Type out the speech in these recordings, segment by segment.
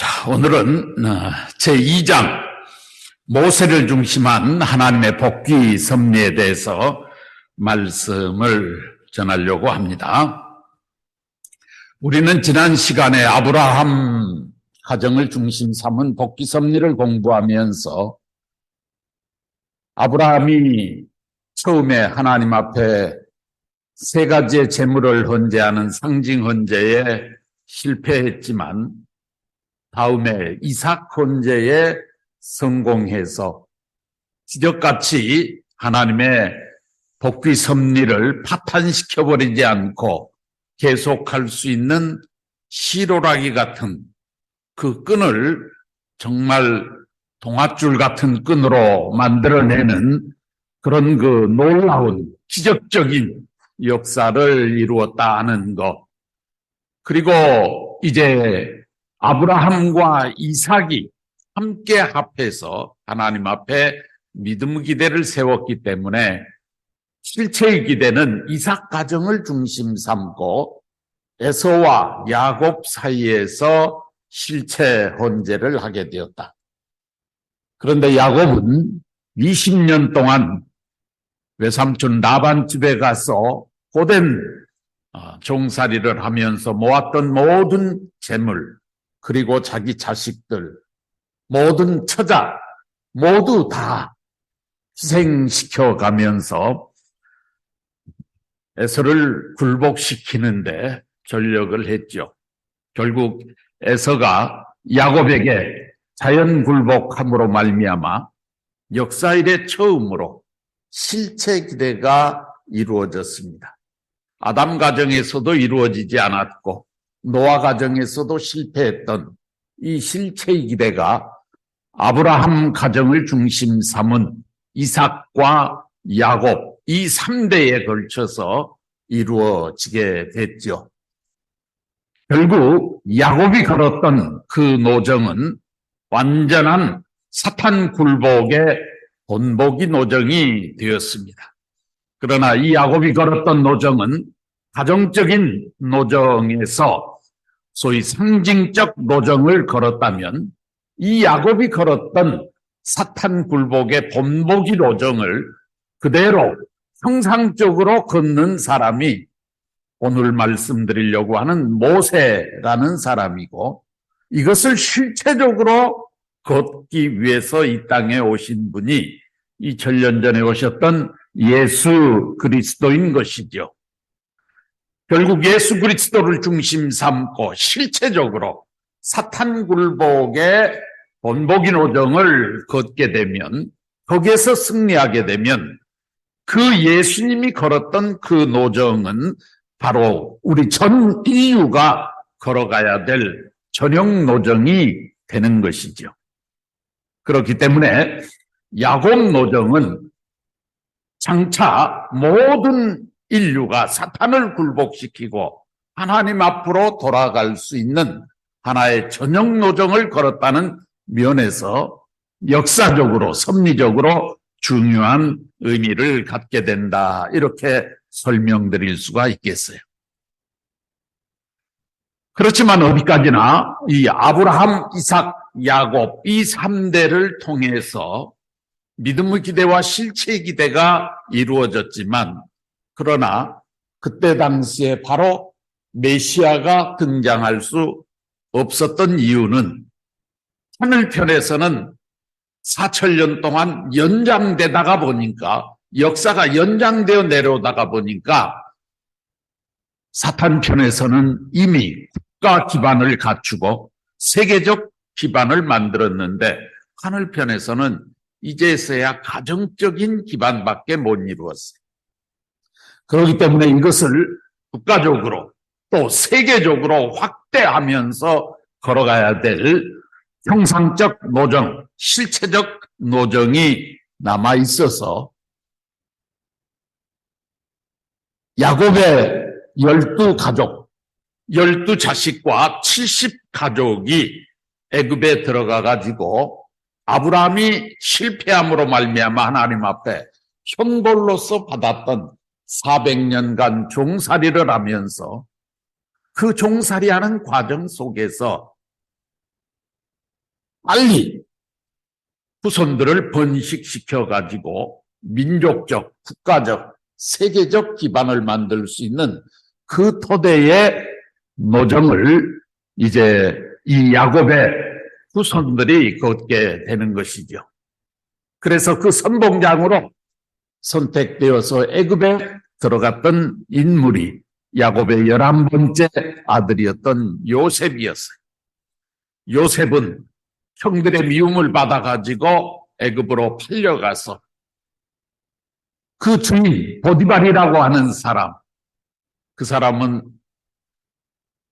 자, 오늘은 제2장 모세를 중심한 하나님의 복귀 섭리에 대해서 말씀을 전하려고 합니다. 우리는 지난 시간에 아브라함 가정을 중심 삼은 복귀 섭리를 공부하면서 아브라함이 처음에 하나님 앞에 세 가지의 제물을 헌제하는 상징 헌제에 실패했지만 다음에 이삭 헌제에 성공해서 기적같이 하나님의 복귀 섭리를 파탄시켜버리지 않고 계속할 수 있는 시로라기 같은 그 끈을 정말 동아줄 같은 끈으로 만들어내는 그런 그 놀라운 기적적인 역사를 이루었다 하는 것. 그리고 이제 아브라함과 이삭이 함께 합해서 하나님 앞에 믿음 기대를 세웠기 때문에 실체의 기대는 이삭 가정을 중심 삼고 에서와 야곱 사이에서 실체 헌제를 하게 되었다. 그런데 야곱은 20년 동안 외삼촌 라반 집에 가서 고된 종살이를 하면서 모았던 모든 재물 그리고 자기 자식들, 모든 처자 모두 다 희생시켜 가면서 에서를 굴복시키는데 전력을 했죠. 결국 에서가 야곱에게 자연 굴복함으로 말미암아 역사 이래 처음으로 실체 기대가 이루어졌습니다. 아담 가정에서도 이루어지지 않았고 노아 가정에서도 실패했던 이 실체의 기대가 아브라함 가정을 중심 삼은 이삭과 야곱 이 3대에 걸쳐서 이루어지게 됐죠. 결국 야곱이 걸었던 그 노정은 완전한 사탄 굴복의 본보기 노정이 되었습니다. 그러나 이 야곱이 걸었던 노정은 가정적인 노정에서 소위 상징적 노정을 걸었다면 이 야곱이 걸었던 사탄 굴복의 본보기 노정을 그대로 형상적으로 걷는 사람이 오늘 말씀드리려고 하는 모세라는 사람이고 이것을 실체적으로 걷기 위해서 이 땅에 오신 분이 2000년 전에 오셨던 예수 그리스도인 것이죠. 결국 예수 그리스도를 중심 삼고 실체적으로 사탄 굴복의 본보기 노정을 걷게 되면 거기에서 승리하게 되면 그 예수님이 걸었던 그 노정은 바로 우리 전 인류가 걸어가야 될 전형 노정이 되는 것이죠. 그렇기 때문에 야곱 노정은 장차 모든 인류가 사탄을 굴복시키고 하나님 앞으로 돌아갈 수 있는 하나의 전형 노정을 걸었다는 면에서 역사적으로 섭리적으로 중요한 의미를 갖게 된다. 이렇게 설명드릴 수가 있겠어요. 그렇지만 어디까지나 이 아브라함, 이삭, 야곱 이 3대를 통해서 믿음의 기대와 실체의 기대가 이루어졌지만 그러나 그때 당시에 바로 메시아가 등장할 수 없었던 이유는 하늘편에서는 4000년 동안 연장되다가 보니까 역사가 연장되어 내려오다가 보니까 사탄 편에서는 이미 국가 기반을 갖추고 세계적 기반을 만들었는데 하늘편에서는 이제서야 가정적인 기반밖에 못 이루었어요. 그렇기 때문에 이것을 국가적으로 또 세계적으로 확대하면서 걸어가야 될 형상적 노정, 실체적 노정이 남아 있어서 야곱의 12가족, 12자식과 70가족이 애굽에 들어가 가지고 아브라함이 실패함으로 말미암아 하나님 앞에 형벌로서 받았던 400년간 종살이를 하면서 그 종살이하는 과정 속에서 빨리 후손들을 번식시켜 가지고 민족적, 국가적, 세계적 기반을 만들 수 있는 그 토대의 노정을 이제 이 야곱의 후손들이 걷게 되는 것이죠. 그래서 그 선봉장으로 선택되어서 애굽에 들어갔던 인물이 야곱의 11번째 아들이었던 요셉이었어요. 요셉은 형들의 미움을 받아가지고 애굽으로 팔려가서 그 주인 보디발이라고 하는 사람, 그 사람은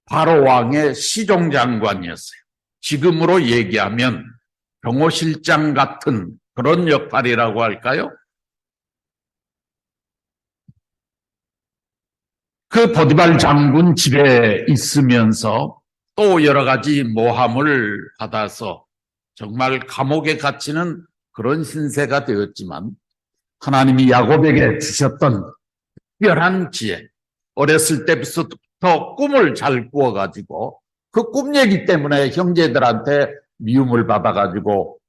바로 왕의 시종장관이었어요. 지금으로 얘기하면 병호실장 같은 그런 역할이라고 할까요? 그 보디발 장군 집에 있으면서 또 여러 가지 모함을 받아서 정말 감옥에 갇히는 그런 신세가 되었지만 하나님이 야곱에게 주셨던 특별한 지혜, 어렸을 때부터 꿈을 잘 꾸어가지고 그 꿈 얘기 때문에 형제들한테 미움을 받아가지고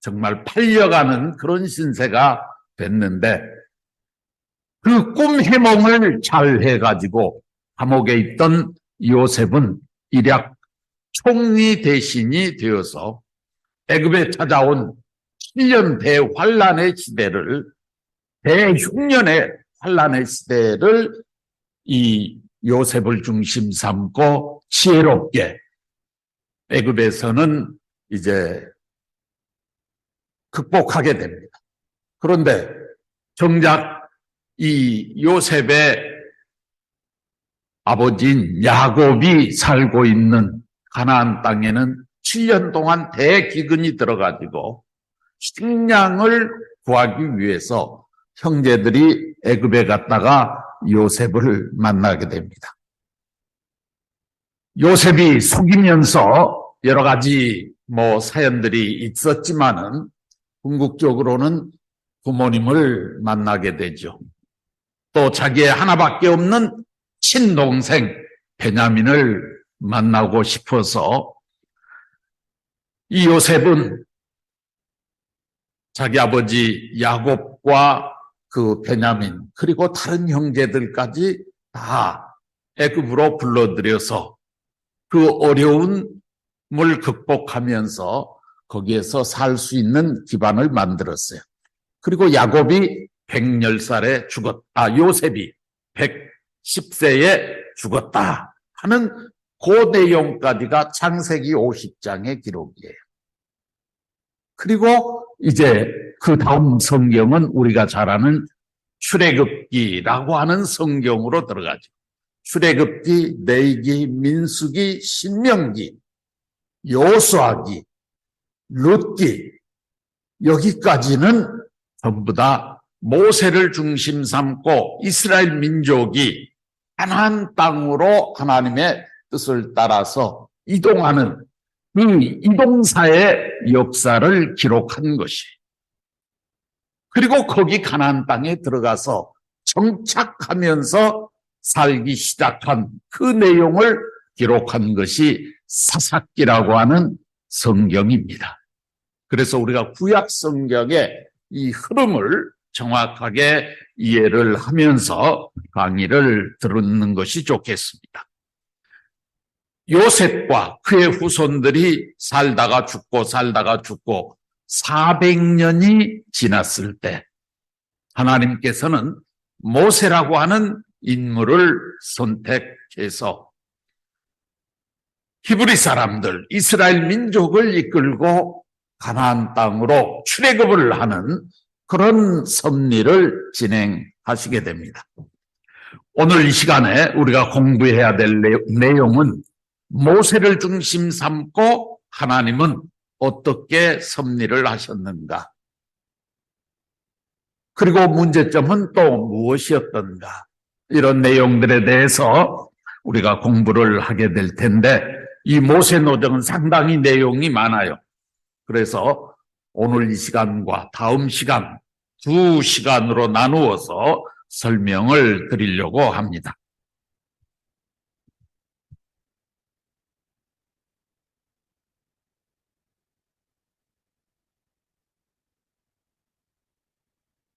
정말 팔려가는 그런 신세가 됐는데 그 꿈 해몽을 잘 해가지고 감옥에 있던 요셉은 일약 총리 대신이 되어서 애굽에 찾아온 7년 대환란의 시대를, 대흉년의 환란의 시대를 이 요셉을 중심 삼고 지혜롭게 애굽에서는 이제 극복하게 됩니다. 그런데 정작 이 요셉의 아버지인 야곱이 살고 있는 가나안 땅에는 7년 동안 대기근이 들어가지고 식량을 구하기 위해서 형제들이 애굽에 갔다가 요셉을 만나게 됩니다. 요셉이 속이면서 여러 가지 사연들이 있었지만은 궁극적으로는 부모님을 만나게 되죠. 또 자기의 하나밖에 없는 친동생 베냐민을 만나고 싶어서 이 요셉은 자기 아버지 야곱과 그 베냐민 그리고 다른 형제들까지 다 애굽으로 불러들여서 그 어려움을 극복하면서 거기에서 살 수 있는 기반을 만들었어요. 그리고 야곱이 110살에 요셉이 110세에 죽었다 하는 그 내용까지가 창세기 50장의 기록이에요. 그리고 이제 그 다음 성경은 우리가 잘 아는 출애굽기라고 하는 성경으로 들어가죠. 출애굽기, 레위기, 민수기, 신명기, 여호수아기, 룻기 여기까지는 전부 다 모세를 중심 삼고 이스라엘 민족이 가나안 땅으로 하나님의 뜻을 따라서 이동하는 그 이동사의 역사를 기록한 것이, 그리고 거기 가나안 땅에 들어가서 정착하면서 살기 시작한 그 내용을 기록한 것이 사사기라고 하는 성경입니다. 그래서 우리가 구약 성경의 이 흐름을 정확하게 이해를 하면서 강의를 듣는 것이 좋겠습니다. 요셉과 그의 후손들이 살다가 죽고 400년이 지났을 때 하나님께서는 모세라고 하는 인물을 선택해서 히브리 사람들, 이스라엘 민족을 이끌고 가나안 땅으로 출애굽을 하는 그런 섭리를 진행하시게 됩니다. 오늘 이 시간에 우리가 공부해야 될 내용은 모세를 중심 삼고 하나님은 어떻게 섭리를 하셨는가? 그리고 문제점은 또 무엇이었던가? 이런 내용들에 대해서 우리가 공부를 하게 될 텐데 이 모세 노정은 상당히 내용이 많아요. 그래서 오늘 이 시간과 다음 시간 두 시간으로 나누어서 설명을 드리려고 합니다.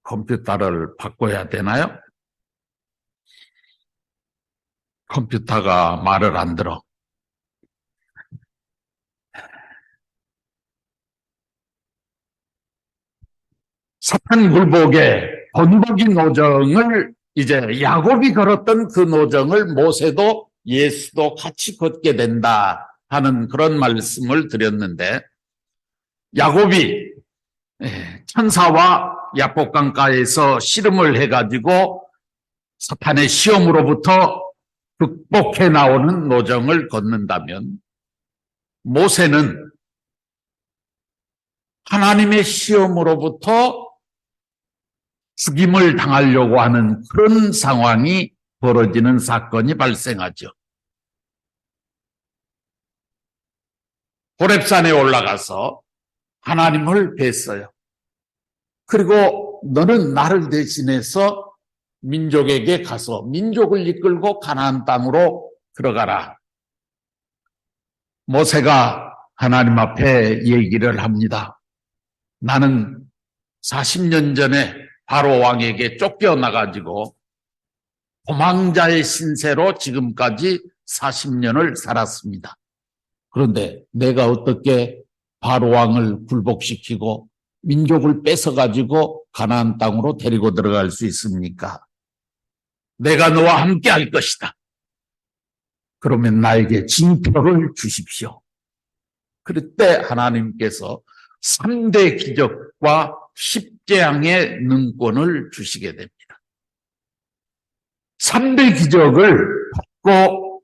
컴퓨터를 바꿔야 되나요? 컴퓨터가 말을 안 들어. 사탄 굴복의 번복의 노정을 이제 야곱이 걸었던 그 노정을 모세도 예수도 같이 걷게 된다 하는 그런 말씀을 드렸는데, 야곱이 천사와 야복강가에서 씨름을 해가지고 사탄의 시험으로부터 극복해 나오는 노정을 걷는다면, 모세는 하나님의 시험으로부터 죽임을 당하려고 하는 그런 상황이 벌어지는 사건이 발생하죠. 호렙산에 올라가서 하나님을 뵀어요. 그리고 너는 나를 대신해서 민족에게 가서 민족을 이끌고 가나안 땅으로 들어가라. 모세가 하나님 앞에 얘기를 합니다. 나는 40년 전에 바로 왕에게 쫓겨나가지고 도망자의 신세로 지금까지 40년을 살았습니다. 그런데 내가 어떻게 바로 왕을 굴복시키고 민족을 뺏어가지고 가나안 땅으로 데리고 들어갈 수 있습니까? 내가 너와 함께 할 것이다. 그러면 나에게 징표를 주십시오. 그럴 때 하나님께서 3대 기적과 10재앙의 능권을 주시게 됩니다. 3대 기적을 받고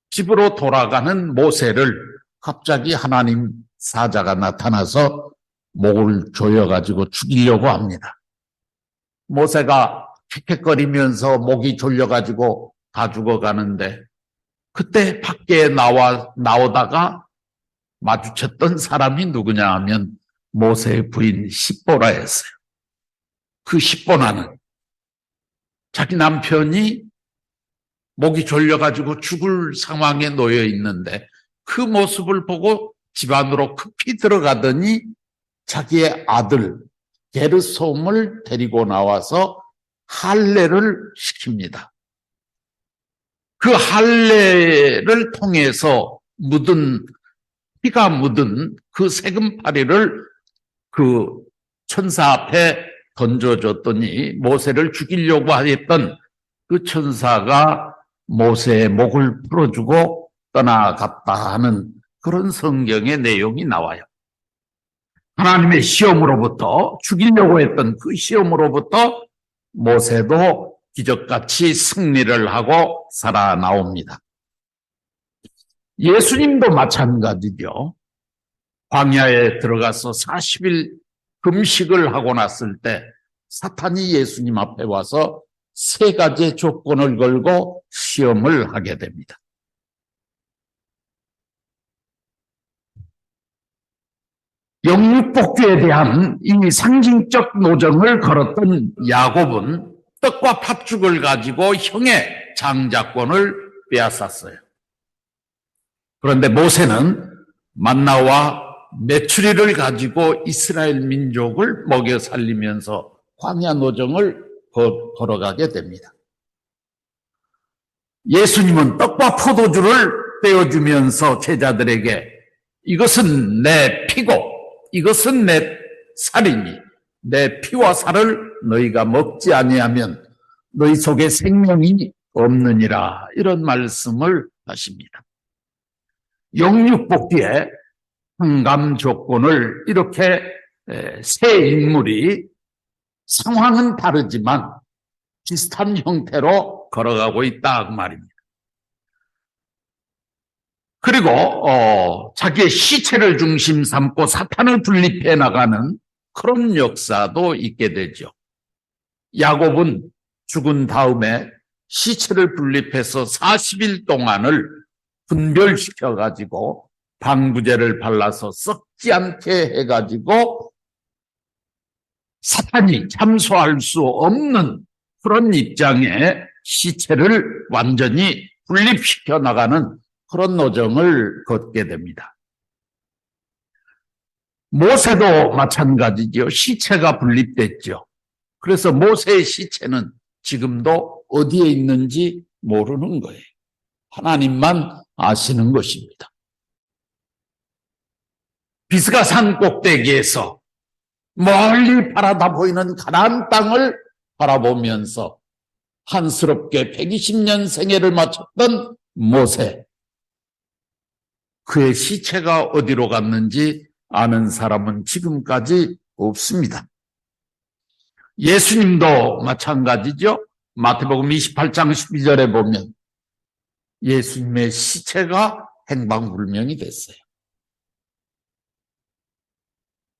집으로 돌아가는 모세를 갑자기 하나님 사자가 나타나서 목을 조여가지고 죽이려고 합니다. 모세가 킥킥거리면서 목이 졸려가지고 다 죽어가는데, 그때 밖에 나오다가 마주쳤던 사람이 누구냐 하면 모세의 부인 십보라였어요. 그 십보라는 자기 남편이 목이 졸려가지고 죽을 상황에 놓여 있는데 그 모습을 보고 집 안으로 급히 들어가더니 자기의 아들 게르솜을 데리고 나와서 할례를 시킵니다. 그 할례를 통해서 피가 묻은 그 세금파리를 그 천사 앞에 던져줬더니 모세를 죽이려고 했던 그 천사가 모세의 목을 풀어주고 떠나갔다 하는 그런 성경의 내용이 나와요. 하나님의 시험으로부터, 죽이려고 했던 그 시험으로부터 모세도 기적같이 승리를 하고 살아나옵니다. 예수님도 마찬가지죠. 광야에 들어가서 40일 금식을 하고 났을 때 사탄이 예수님 앞에 와서 3가지 조건을 걸고 시험을 하게 됩니다. 영육복주에 대한 이 상징적 노정을 걸었던 야곱은 떡과 팥죽을 가지고 형의 장자권을 빼앗았어요. 그런데 모세는 만나와 메추리를 가지고 이스라엘 민족을 먹여 살리면서 광야 노정을 걸어가게 됩니다. 예수님은 떡과 포도주를 떼어주면서 제자들에게 이것은 내 피고 이것은 내 살이니 내 피와 살을 너희가 먹지 아니하면 너희 속에 생명이 없느니라, 이런 말씀을 하십니다. 영육복주의 흥감 조건을 이렇게 세 인물이 상황은 다르지만 비슷한 형태로 걸어가고 있다 그 말입니다. 그리고 자기의 시체를 중심 삼고 사탄을 분립해 나가는 그런 역사도 있게 되죠. 야곱은 죽은 다음에 시체를 분립해서 40일 동안을 분별시켜가지고 방부제를 발라서 썩지 않게 해가지고 사탄이 참소할 수 없는 그런 입장에 시체를 완전히 분립시켜 나가는 그런 노정을 걷게 됩니다. 모세도 마찬가지죠. 시체가 분립됐죠. 그래서 모세의 시체는 지금도 어디에 있는지 모르는 거예요. 하나님만 아시는 것입니다. 비스가 산 꼭대기에서 멀리 바라다 보이는 가나안 땅을 바라보면서 한스럽게 120년 생애를 마쳤던 모세. 그의 시체가 어디로 갔는지 아는 사람은 지금까지 없습니다. 예수님도 마찬가지죠. 마태복음 28장 12절에 보면 예수님의 시체가 행방불명이 됐어요.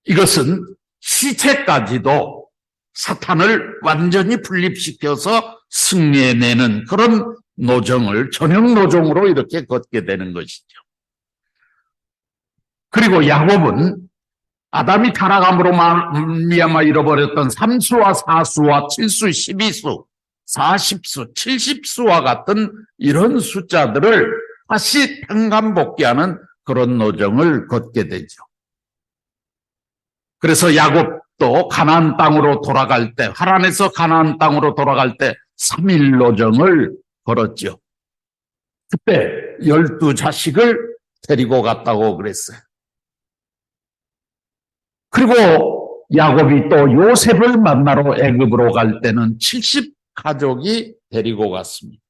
이것은 시체까지도 사탄을 완전히 분립시켜서 승리해내는 그런 노정을 전형 노정으로 이렇게 걷게 되는 것이죠. 그리고 야곱은 아담이 타락함으로 말미암아 잃어버렸던 3수와 4수와 7수, 12수, 40수, 70수와 같은 이런 숫자들을 다시 평간복귀하는 그런 노정을 걷게 되죠. 그래서 야곱도 가나안 땅으로 돌아갈 때, 하란에서 가나안 땅으로 돌아갈 때 3일 노정을 걸었죠. 그때 12자식을 데리고 갔다고 그랬어요. 그리고 야곱이 또 요셉을 만나러 애굽으로 갈 때는 70가족이 데리고 갔습니다.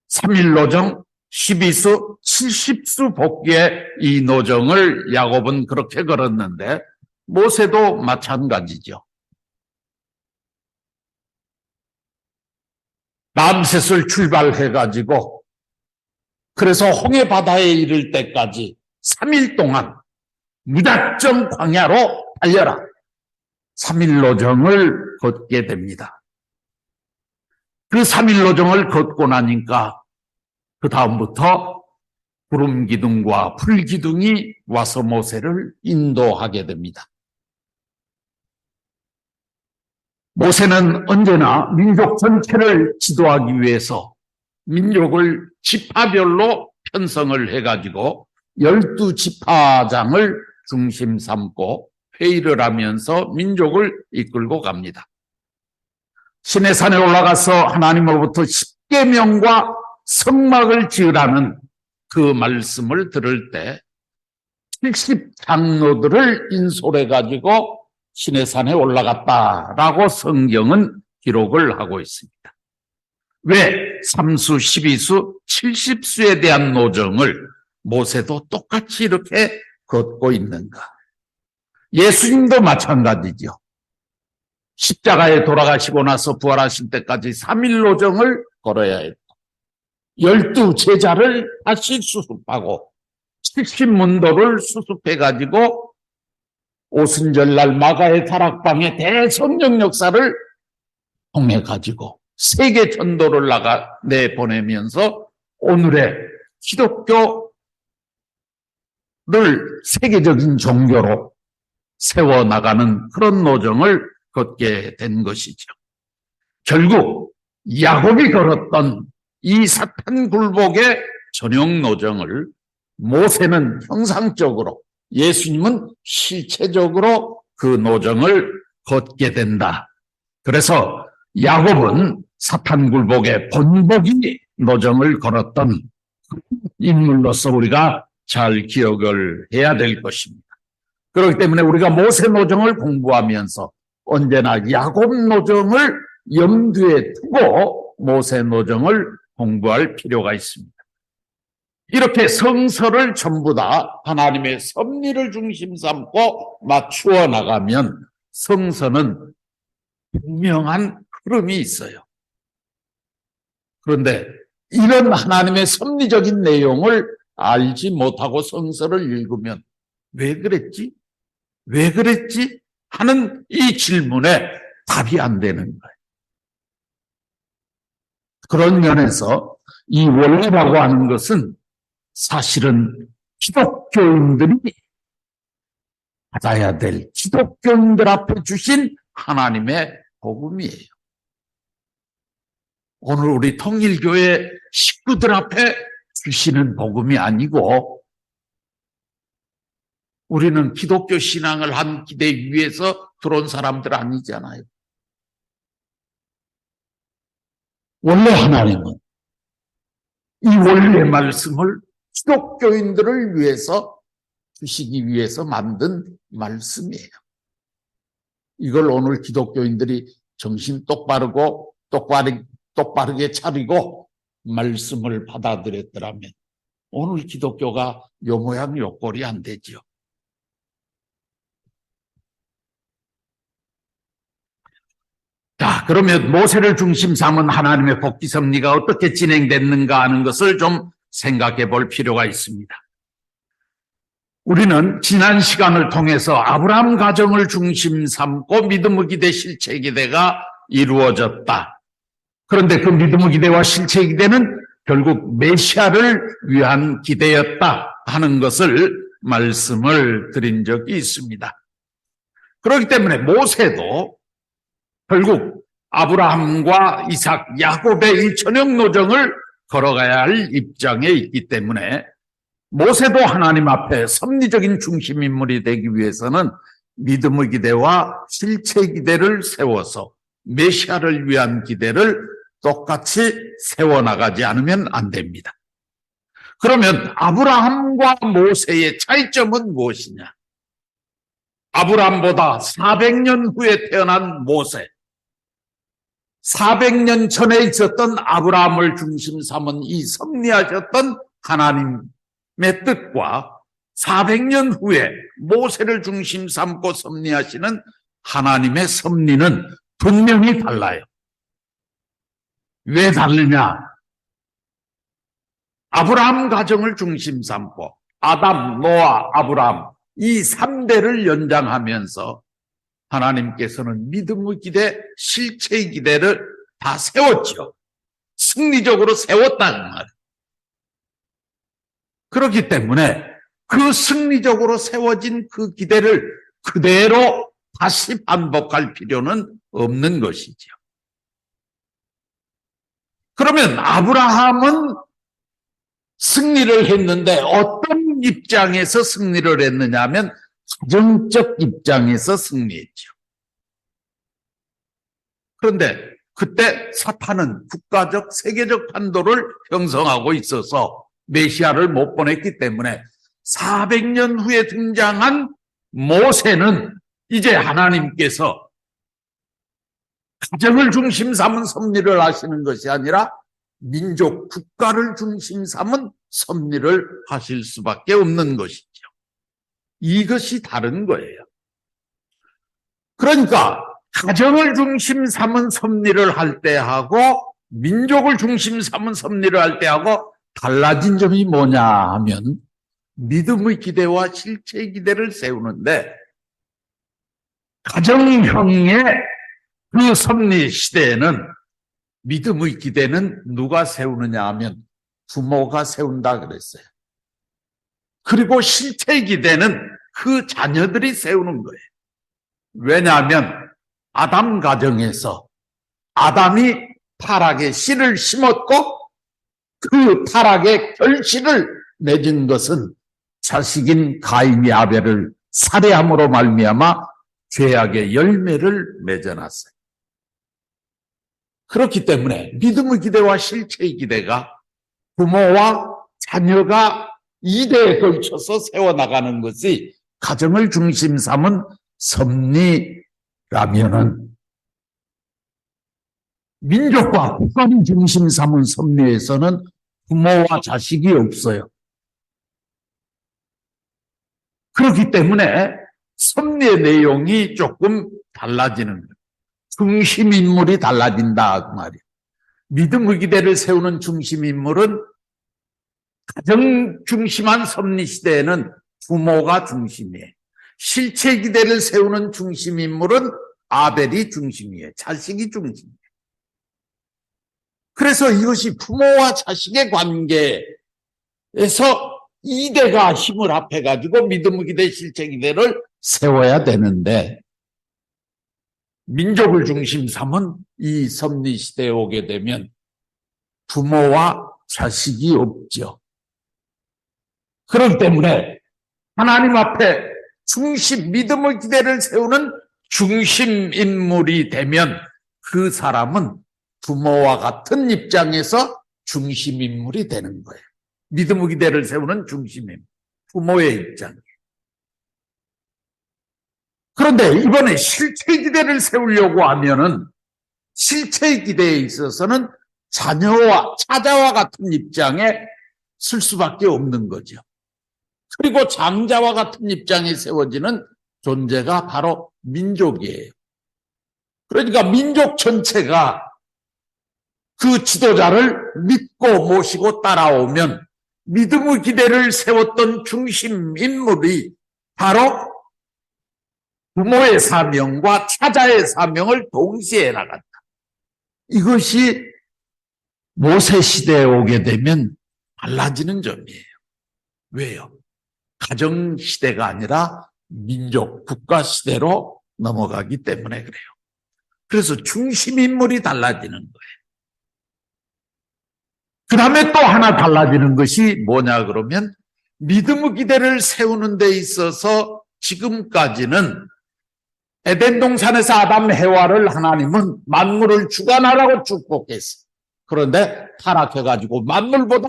3일 노정, 12수, 70수 복귀의 이 노정을 야곱은 그렇게 걸었는데 모세도 마찬가지죠. 람셋을 출발해가지고 그래서 홍해 바다에 이를 때까지 3일 동안 무작정 광야로 달려라. 3일 노정을 걷게 됩니다. 그 3일 노정을 걷고 나니까 그 다음부터 구름 기둥과 불 기둥이 와서 모세를 인도하게 됩니다. 모세는 언제나 민족 전체를 지도하기 위해서 민족을 지파별로 편성을 해가지고 12지파장을 중심 삼고 회의를 하면서 민족을 이끌고 갑니다. 시내산에 올라가서 하나님으로부터 10계명과 성막을 지으라는 그 말씀을 들을 때 70장로들을 인솔해가지고 시내산에 올라갔다라고 성경은 기록을 하고 있습니다. 왜 3수, 12수, 70수에 대한 노정을 모세도 똑같이 이렇게 걷고 있는가? 예수님도 마찬가지죠. 십자가에 돌아가시고 나서 부활하실 때까지 3일 노정을 걸어야 했고 12제자를 다시 수습하고 70문도를 수습해가지고 오순절날 마가의 다락방에 대성령 역사를 통해가지고 세계 전도를 내보내면서 오늘의 기독교를 세계적인 종교로 세워나가는 그런 노정을 걷게 된 것이죠. 결국 야곱이 걸었던 이 사탄 굴복의 전형 노정을 모세는 형상적으로, 예수님은 실체적으로 그 노정을 걷게 된다. 그래서 야곱은 사탄 굴복의 본보기 노정을 걸었던 인물로서 우리가 잘 기억을 해야 될 것입니다. 그렇기 때문에 우리가 모세 노정을 공부하면서 언제나 야곱 노정을 염두에 두고 모세 노정을 공부할 필요가 있습니다. 이렇게 성서를 전부 다 하나님의 섭리를 중심 삼고 맞추어 나가면 성서는 분명한 흐름이 있어요. 그런데 이런 하나님의 섭리적인 내용을 알지 못하고 성서를 읽으면 왜 그랬지? 왜 그랬지? 하는 이 질문에 답이 안 되는 거예요. 그런 면에서 이 원리라고 하는 것은 사실은 기독교인들이 받아야 될, 기독교인들 앞에 주신 하나님의 복음이에요. 오늘 우리 통일교회 식구들 앞에 주시는 복음이 아니고 우리는 기독교 신앙을 한 기대 위에서 들어온 사람들 아니잖아요. 원래 하나님은 이 원리의 말씀을 기독교인들을 위해서 주시기 위해서 만든 말씀이에요. 이걸 오늘 기독교인들이 정신 똑바르게 차리고 말씀을 받아들였더라면 오늘 기독교가 요 모양 요 꼴이 안 되지요. 자, 그러면 모세를 중심 삼은 하나님의 복지 섭리가 어떻게 진행됐는가 하는 것을 좀 생각해 볼 필요가 있습니다. 우리는 지난 시간을 통해서 아브라함 가정을 중심 삼고 믿음의 기대, 실체 기대가 이루어졌다. 그런데 그 믿음의 기대와 실체 기대는 결국 메시아를 위한 기대였다 하는 것을 말씀을 드린 적이 있습니다. 그렇기 때문에 모세도 결국 아브라함과 이삭, 야곱의 이 전역 노정을 걸어가야 할 입장에 있기 때문에 모세도 하나님 앞에 섭리적인 중심 인물이 되기 위해서는 믿음의 기대와 실체 기대를 세워서 메시아를 위한 기대를 똑같이 세워나가지 않으면 안 됩니다. 그러면 아브라함과 모세의 차이점은 무엇이냐? 아브라함보다 400년 후에 태어난 모세, 400년 전에 있었던 아브라함을 중심 삼은 이 섭리하셨던 하나님의 뜻과 400년 후에 모세를 중심 삼고 섭리하시는 하나님의 섭리는 분명히 달라요. 왜 다르냐? 아브라함 가정을 중심 삼고 아담, 노아, 아브라함 이 3대를 연장하면서 하나님께서는 믿음의 기대, 실체의 기대를 다 세웠죠. 승리적으로 세웠다는 말이에요. 그렇기 때문에 그 승리적으로 세워진 그 기대를 그대로 다시 반복할 필요는 없는 것이죠. 그러면 아브라함은 승리를 했는데 어떤 입장에서 승리를 했느냐 하면 가정적 입장에서 승리했죠. 그런데 그때 사탄은 국가적, 세계적 판도를 형성하고 있어서 메시아를 못 보냈기 때문에 400년 후에 등장한 모세는 이제 하나님께서 가정을 중심 삼은 섭리를 하시는 것이 아니라 민족, 국가를 중심 삼은 섭리를 하실 수밖에 없는 것이죠. 이것이 다른 거예요. 그러니까 가정을 중심 삼은 섭리를 할 때하고 민족을 중심 삼은 섭리를 할 때하고 달라진 점이 뭐냐 하면 믿음의 기대와 실체의 기대를 세우는데 가정형의 그 섭리 시대에는 믿음의 기대는 누가 세우느냐 하면 부모가 세운다 그랬어요. 그리고 실체의 기대는 그 자녀들이 세우는 거예요. 왜냐하면 아담 가정에서 아담이 타락의 씨를 심었고 그 타락의 결실을 맺은 것은 자식인 가인이 아벨을 살해함으로 말미암아 죄악의 열매를 맺어놨어요. 그렇기 때문에 믿음의 기대와 실체의 기대가 부모와 자녀가 2대에 걸쳐서 세워나가는 것이 가정을 중심 삼은 섭리라면은 민족과 국가를 중심 삼은 섭리에서는 부모와 자식이 없어요. 그렇기 때문에 섭리의 내용이 조금 달라지는 거예요. 중심 인물이 달라진다 그 말이에요. 믿음의 기대를 세우는 중심 인물은 가정 중심한 섭리 시대에는 부모가 중심이에요. 실체 기대를 세우는 중심 인물은 아벨이 중심이에요. 자식이 중심이에요. 그래서 이것이 부모와 자식의 관계에서 2대가 힘을 합해가지고 믿음의 기대, 실체 기대를 세워야 되는데 민족을 중심 삼은 이 섭리 시대에 오게 되면 부모와 자식이 없죠. 그렇기 때문에 하나님 앞에 중심, 믿음의 기대를 세우는 중심 인물이 되면 그 사람은 부모와 같은 입장에서 중심 인물이 되는 거예요. 믿음의 기대를 세우는 중심 인물, 부모의 입장이에요. 그런데 이번에 실체의 기대를 세우려고 하면은 실체의 기대에 있어서는 자녀와 차자와 같은 입장에 쓸 수밖에 없는 거죠. 그리고 장자와 같은 입장에 세워지는 존재가 바로 민족이에요. 그러니까 민족 전체가 그 지도자를 믿고 모시고 따라오면 믿음의 기대를 세웠던 중심 인물이 바로 부모의 사명과 차자의 사명을 동시에 나간다. 이것이 모세 시대에 오게 되면 달라지는 점이에요. 왜요? 가정 시대가 아니라 민족, 국가 시대로 넘어가기 때문에 그래요. 그래서 중심 인물이 달라지는 거예요. 그 다음에 또 하나 달라지는 것이 뭐냐 그러면 믿음의 기대를 세우는 데 있어서 지금까지는 에덴 동산에서 아담 해와를 하나님은 만물을 주관하라고 축복했어요. 그런데 타락해가지고 만물보다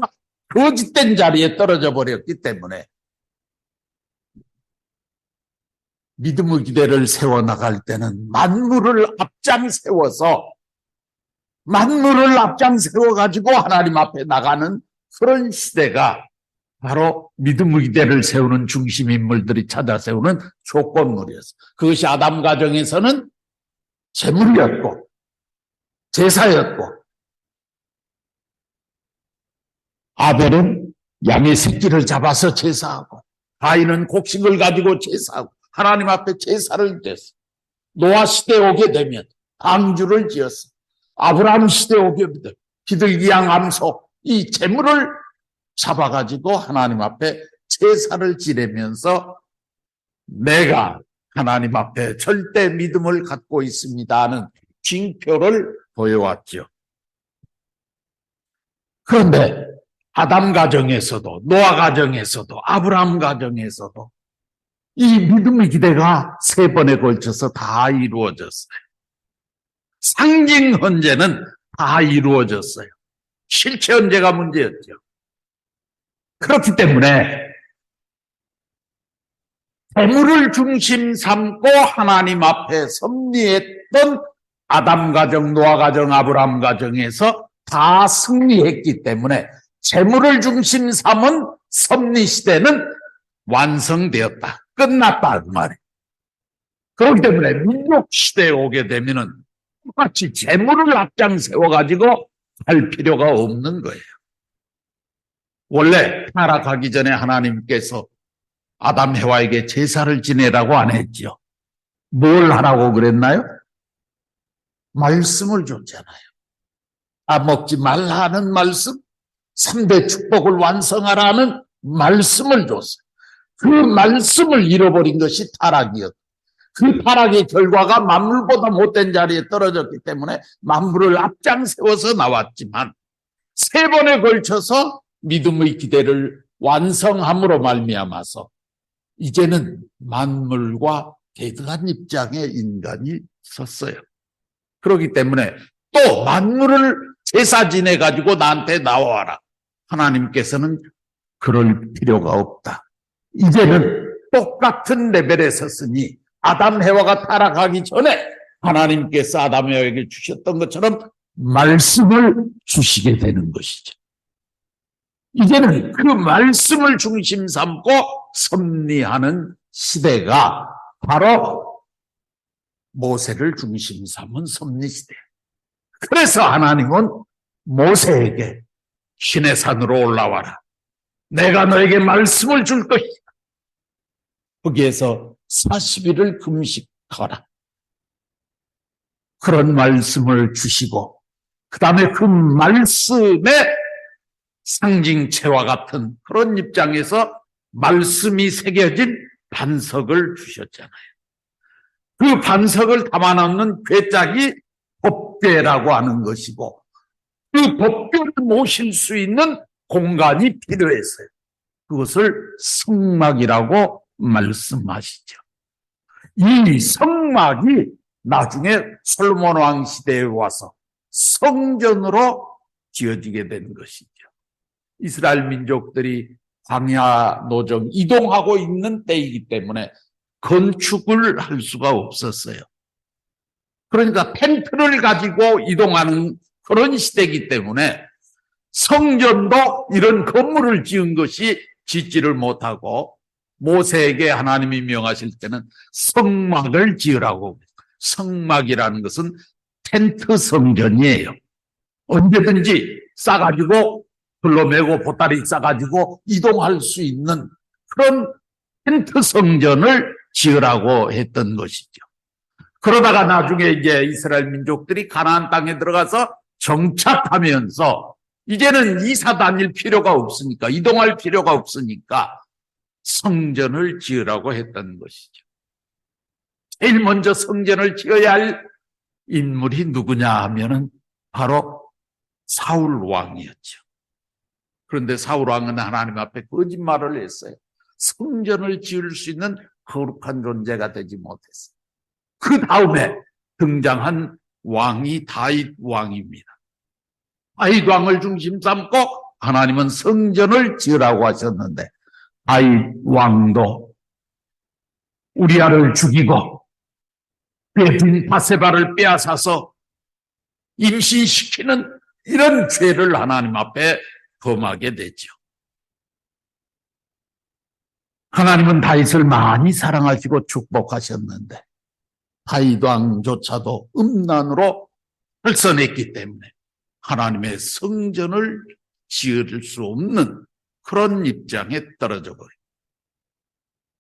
거짓된 자리에 떨어져 버렸기 때문에 믿음의 기대를 세워나갈 때는 만물을 앞장세워서 만물을 앞장세워가지고 하나님 앞에 나가는 그런 시대가 바로 믿음의 기대를 세우는 중심 인물들이 찾아 세우는 조건물이었어요. 그것이 아담 가정에서는 제물이었고 제사였고 아벨은 양의 새끼를 잡아서 제사하고 가인은 곡식을 가지고 제사하고 하나님 앞에 제사를 드렸어요. 노아 시대에 오게 되면 방주를 지었어요. 아브라함 시대에 오게 되면 비둘기 양 암소 이 제물을 잡아가지고 하나님 앞에 제사를 지내면서 내가 하나님 앞에 절대 믿음을 갖고 있습니다 하는 징표를 보여왔죠. 그런데 아담 가정에서도 노아 가정에서도 아브라함 가정에서도 이 믿음의 기대가 3번에 걸쳐서 다 이루어졌어요. 상징 헌재는 다 이루어졌어요. 실체 헌재가 문제였죠. 그렇기 때문에 재물을 중심 삼고 하나님 앞에 섭리했던 아담 가정, 노아 가정, 아브라함 가정에서 다 승리했기 때문에 재물을 중심 삼은 섭리 시대는 완성되었다. 끝났다 그 말이에요. 그렇기 때문에 민족 시대에 오게 되면은 똑같이 재물을 앞장 세워가지고 할 필요가 없는 거예요. 원래 타락하기 전에 하나님께서 아담 해와에게 제사를 지내라고 안 했죠. 뭘 하라고 그랬나요? 말씀을 줬잖아요. 먹지 말라는 말씀, 3대 축복을 완성하라는 말씀을 줬어요. 그 말씀을 잃어버린 것이 타락이었고 그 타락의 결과가 만물보다 못된 자리에 떨어졌기 때문에 만물을 앞장세워서 나왔지만 3번에 걸쳐서 믿음의 기대를 완성함으로 말미암아서 이제는 만물과 대등한 입장의 인간이 섰어요. 그렇기 때문에 또 만물을 제사 지내 가지고 나한테 나와라. 하나님께서는 그럴 필요가 없다. 이제는 똑같은 레벨에 섰으니 아담 해와가 타락하기 전에 하나님께서 아담 해와에게 주셨던 것처럼 말씀을 주시게 되는 것이죠. 이제는 그 말씀을 중심 삼고 섭리하는 시대가 바로 모세를 중심 삼은 섭리 시대예요. 그래서 하나님은 모세에게 신의 산으로 올라와라. 내가 너에게 말씀을 줄 것이다. 거기에서 40일을 금식하라. 그런 말씀을 주시고 그 다음에 그 말씀의 상징체와 같은 그런 입장에서 말씀이 새겨진 반석을 주셨잖아요. 그 반석을 담아놓는 괴짝이 법궤라고 하는 것이고 그 법궤를 모실 수 있는 공간이 필요했어요. 그것을 성막이라고 말씀하시죠. 이 성막이 나중에 솔로몬 왕 시대에 와서 성전으로 지어지게 된 것이죠. 이스라엘 민족들이 광야 노정 이동하고 있는 때이기 때문에 건축을 할 수가 없었어요. 그러니까 텐트를 가지고 이동하는 그런 시대이기 때문에 성전도 이런 건물을 지은 것이 짓지를 못하고 모세에게 하나님이 명하실 때는 성막을 지으라고. 성막이라는 것은 텐트 성전이에요. 언제든지 싸가지고 둘러매고 보따리 싸가지고 이동할 수 있는 그런 텐트 성전을 지으라고 했던 것이죠. 그러다가 나중에 이제 이스라엘 민족들이 가나안 땅에 들어가서 정착하면서 이제는 이사 다닐 필요가 없으니까, 이동할 필요가 없으니까 성전을 지으라고 했던 것이죠. 제일 먼저 성전을 지어야 할 인물이 누구냐 하면은 바로 사울 왕이었죠. 그런데 사울 왕은 하나님 앞에 거짓말을 했어요. 성전을 지을 수 있는 거룩한 존재가 되지 못했어요. 그 다음에 등장한 왕이 다윗 왕입니다. 다윗 왕을 중심 삼고 하나님은 성전을 지으라고 하셨는데 다윗 왕도 우리아를 죽이고 그의 부인 바세바를 빼앗아서 임신시키는 이런 죄를 하나님 앞에 범하게 되죠. 하나님은 다윗을 많이 사랑하시고 축복하셨는데 다윗 왕조차도 음란으로 헐선했기 때문에 하나님의 성전을 지을 수 없는 그런 입장에 떨어져 버려요.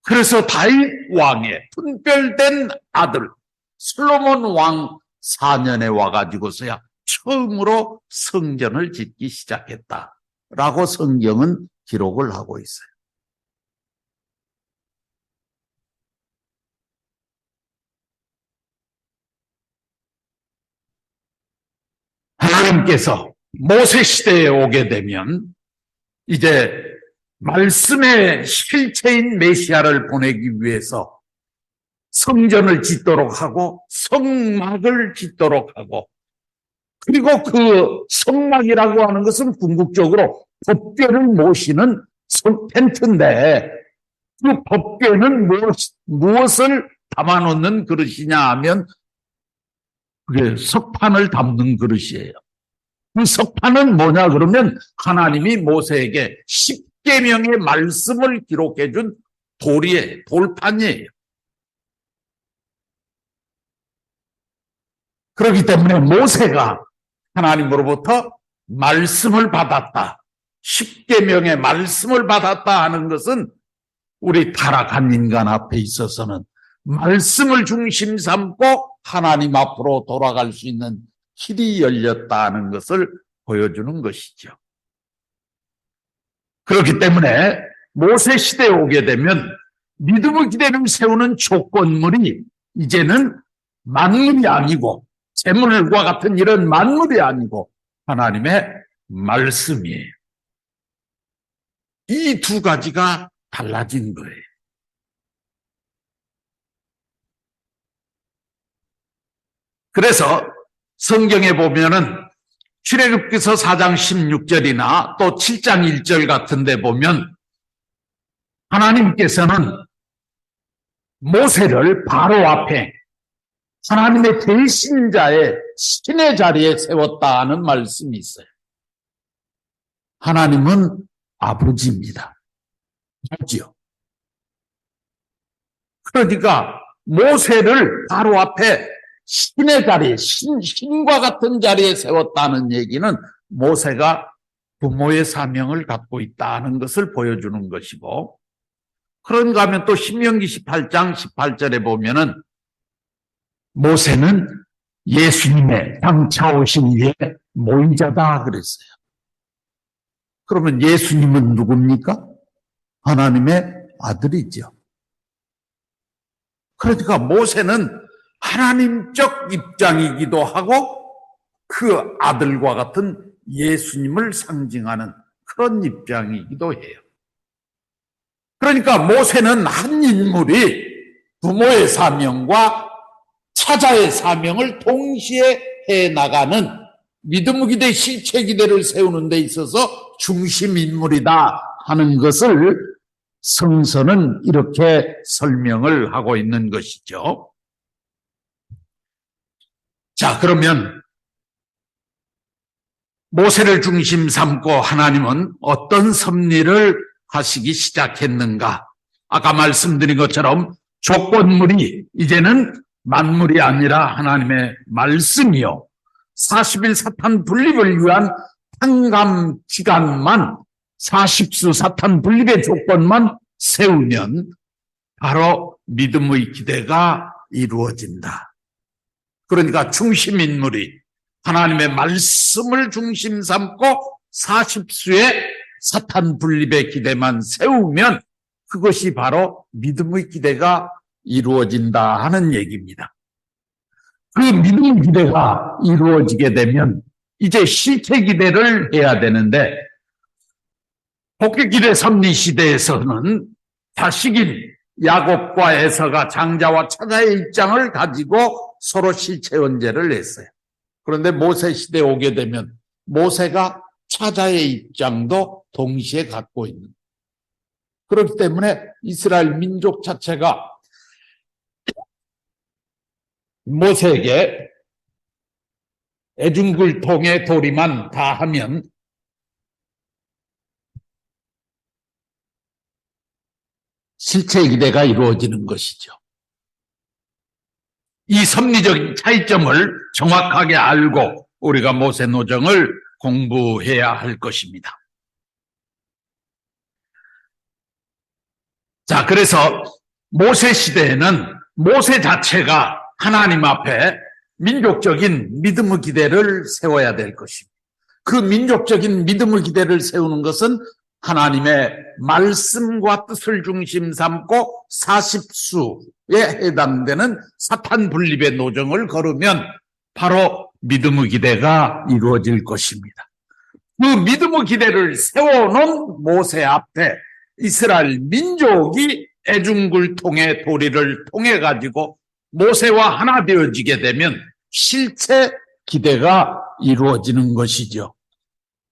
그래서 다윗 왕의 분별된 아들 솔로몬 왕 4년에 와가지고서야 처음으로 성전을 짓기 시작했다라고 성경은 기록을 하고 있어요. 하나님께서 모세 시대에 오게 되면 이제 말씀의 실체인 메시아를 보내기 위해서 성전을 짓도록 하고 성막을 짓도록 하고 그리고 그 성막이라고 하는 것은 궁극적으로 법궤를 모시는 텐트인데 그 법궤는 무엇을 담아놓는 그릇이냐 하면 그게 석판을 담는 그릇이에요. 그 석판은 뭐냐 그러면 하나님이 모세에게 십계명의 말씀을 기록해 준 돌이에요. 돌판이에요. 그렇기 때문에 모세가 하나님으로부터 말씀을 받았다. 십계명의 말씀을 받았다 하는 것은 우리 타락한 인간 앞에 있어서는 말씀을 중심 삼고 하나님 앞으로 돌아갈 수 있는 길이 열렸다는 것을 보여주는 것이죠. 그렇기 때문에 모세 시대에 오게 되면 믿음의 기대를 세우는 조건물이 이제는 만물이 아니고 재물과 같은 이런 만물이 아니고 하나님의 말씀이에요. 이 두 가지가 달라진 거예요. 그래서 성경에 보면은 출애굽기서 4장 16절이나 또 7장 1절 같은 데 보면 하나님께서는 모세를 바로 앞에 하나님의 대신자의 신의 자리에 세웠다 하는 말씀이 있어요. 하나님은 아버지입니다. 맞죠? 그러니까 모세를 바로 앞에 신의 자리에, 신과 같은 자리에 세웠다는 얘기는 모세가 부모의 사명을 갖고 있다는 것을 보여주는 것이고, 그런가 하면 또 신명기 18장 18절에 보면은 모세는 예수님의 장차 오신 이의 모의자다 그랬어요. 그러면 예수님은 누굽니까? 하나님의 아들이죠. 그러니까 모세는 하나님적 입장이기도 하고 그 아들과 같은 예수님을 상징하는 그런 입장이기도 해요. 그러니까 모세는 한 인물이 부모의 사명과 차자의 사명을 동시에 해나가는 믿음의 기대, 실체 기대를 세우는 데 있어서 중심 인물이다 하는 것을 성서는 이렇게 설명을 하고 있는 것이죠. 자, 그러면 모세를 중심 삼고 하나님은 어떤 섭리를 하시기 시작했는가? 아까 말씀드린 것처럼 조건물이 이제는 만물이 아니라 하나님의 말씀이요, 40일 사탄 분립을 위한 탕감 기간만, 40수 사탄 분립의 조건만 세우면 바로 믿음의 기대가 이루어진다. 그러니까 중심 인물이 하나님의 말씀을 중심 삼고 40수의 사탄 분립의 기대만 세우면 그것이 바로 믿음의 기대가 이루어진다 하는 얘기입니다. 그 믿음의 기대가 이루어지게 되면 이제 실체 기대를 해야 되는데, 복귀 기대 섭리 시대에서는 자식인 야곱과 에서가 장자와 차자의 입장을 가지고 서로 실체 언제를 냈어요. 그런데 모세 시대에 오게 되면 모세가 차자의 입장도 동시에 갖고 있는, 그렇기 때문에 이스라엘 민족 자체가 모세에게 애중굴통의 도리만 다 하면 실체의 기대가 이루어지는 것이죠. 이 섭리적인 차이점을 정확하게 알고 우리가 모세 노정을 공부해야 할 것입니다. 자, 그래서 모세 시대에는 모세 자체가 하나님 앞에 민족적인 믿음의 기대를 세워야 될 것입니다. 그 민족적인 믿음의 기대를 세우는 것은 하나님의 말씀과 뜻을 중심 삼고 40수에 해당되는 사탄 분립의 노정을 걸으면 바로 믿음의 기대가 이루어질 것입니다. 그 믿음의 기대를 세워놓은 모세 앞에 이스라엘 민족이 애중굴통의 도리를 통해 가지고 모세와 하나 되어지게 되면 실체 기대가 이루어지는 것이죠.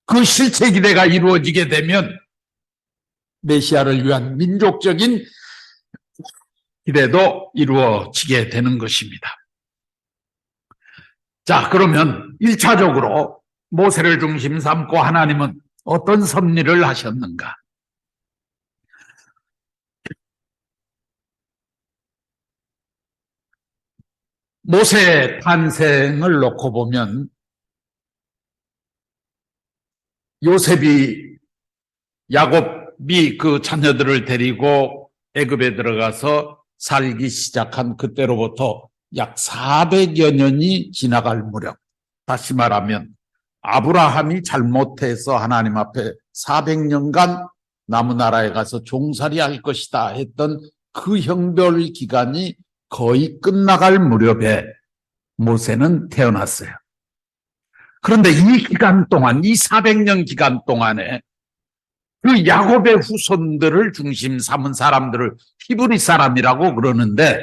그 실체 기대가 이루어지게 되면 메시아를 위한 민족적인 기대도 이루어지게 되는 것입니다. 자, 그러면 1차적으로 모세를 중심 삼고 하나님은 어떤 섭리를 하셨는가? 모세의 탄생을 놓고 보면 요셉이, 야곱이 그 자녀들을 데리고 애굽에 들어가서 살기 시작한 그때로부터 약 400여 년이 지나갈 무렵, 다시 말하면 아브라함이 잘못해서 하나님 앞에 400년간 남은 나라에 가서 종살이 할 것이다 했던 그 형별 기간이 거의 끝나갈 무렵에 모세는 태어났어요. 그런데 이 기간 동안, 이 400년 기간 동안에 그 야곱의 후손들을 중심 삼은 사람들을 히브리 사람이라고 그러는데,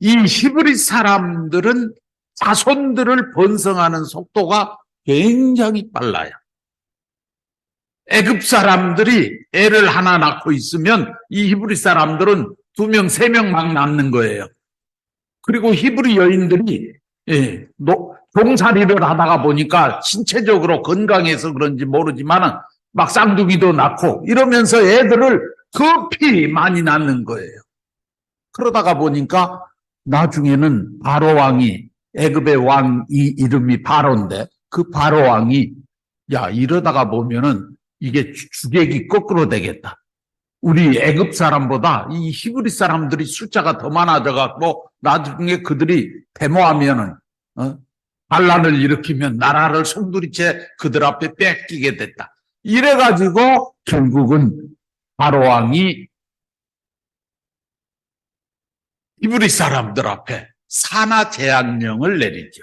이 히브리 사람들은 자손들을 번성하는 속도가 굉장히 빨라요. 애굽 사람들이 애를 하나 낳고 있으면 이 히브리 사람들은 2명, 3명 막 낳는 거예요. 그리고 히브리 여인들이 종살이를 하다가 보니까 신체적으로 건강해서 그런지 모르지만 막 쌍둥이도 낳고 이러면서 애들을 급히 많이 낳는 거예요. 그러다가 보니까 나중에는 바로 왕이, 애굽의 왕이 이름이 바로인데, 그 바로 왕이 야, 이러다가 보면은 이게 주객이 거꾸로 되겠다. 우리 애굽 사람보다 이 히브리 사람들이 숫자가 더 많아져 갖고 나중에 그들이 데모하면은 반란을 일으키면 나라를 송두리째 그들 앞에 뺏기게 됐다. 이래가지고 결국은 바로 왕이 히브리 사람들 앞에 산하 제한령을 내리죠.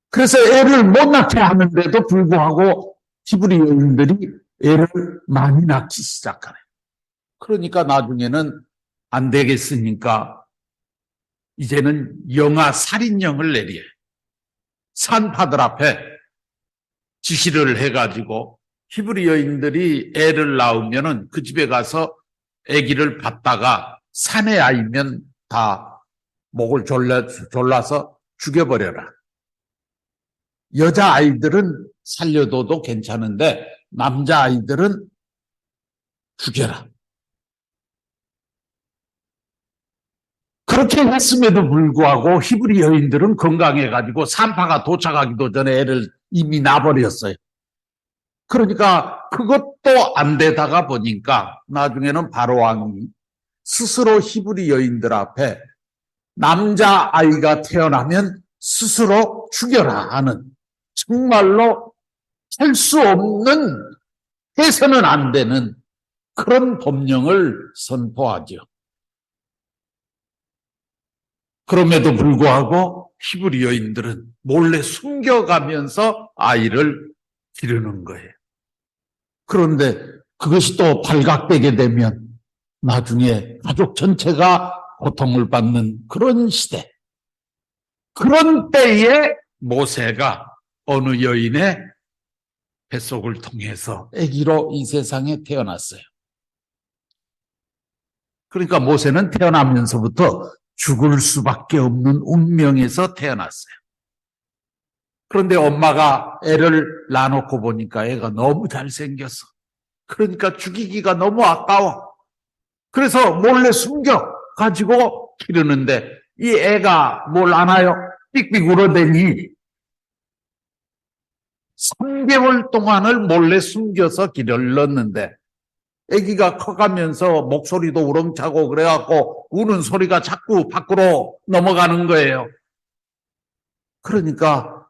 그래서 애를 못 낳게 하는데도 불구하고 히브리 여인들이 애를 많이 낳기 시작하네. 그러니까 나중에는 안 되겠으니까 이제는 영아 살인령을 내려요. 산파들 앞에 지시를 해가지고 히브리 여인들이 애를 낳으면은 그 집에 가서 아기를 받다가 산에 아이면 다 목을 졸라서 죽여버려라. 여자아이들은 살려둬도 괜찮은데 남자아이들은 죽여라. 그렇게 했음에도 불구하고 히브리 여인들은 건강해가지고 산파가 도착하기도 전에 애를 이미 낳아버렸어요. 그러니까 그것도 안 되다가 보니까 나중에는 바로왕이 스스로 히브리 여인들 앞에 남자아이가 태어나면 스스로 죽여라 하는 정말로 할 수 없는, 해서는 안 되는 그런 법령을 선포하죠. 그럼에도 불구하고 히브리 여인들은 몰래 숨겨가면서 아이를 기르는 거예요. 그런데 그것이 또 발각되게 되면 나중에 가족 전체가 고통을 받는 그런 시대, 그런 때에 모세가 어느 여인의 뱃속을 통해서 아기로 이 세상에 태어났어요. 그러니까 모세는 태어나면서부터 죽을 수밖에 없는 운명에서 태어났어요. 그런데 엄마가 애를 낳아놓고 보니까 애가 너무 잘생겼어. 그러니까 죽이기가 너무 아까워. 그래서 몰래 숨겨가지고 기르는데 이 애가 뭘 아나요? 삑삑 울어대니 3개월 동안을 몰래 숨겨서 기르렀는데 아기가 커가면서 목소리도 우렁차고 그래갖고 우는 소리가 자꾸 밖으로 넘어가는 거예요. 그러니까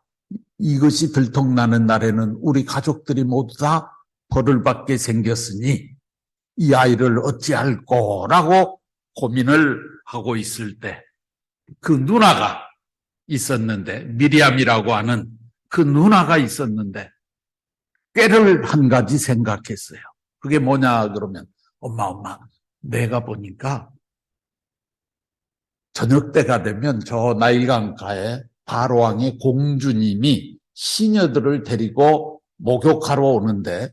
이것이 들통나는 날에는 우리 가족들이 모두 다 벌을 받게 생겼으니 이 아이를 어찌할 거라고 고민을 하고 있을 때 그 누나가 있었는데, 미리암이라고 하는 그 누나가 있었는데 꾀를 한 가지 생각했어요. 그게 뭐냐 그러면 엄마 내가 보니까 저녁 때가 되면 저 나일강가에 바로왕의 공주님이 시녀들을 데리고 목욕하러 오는데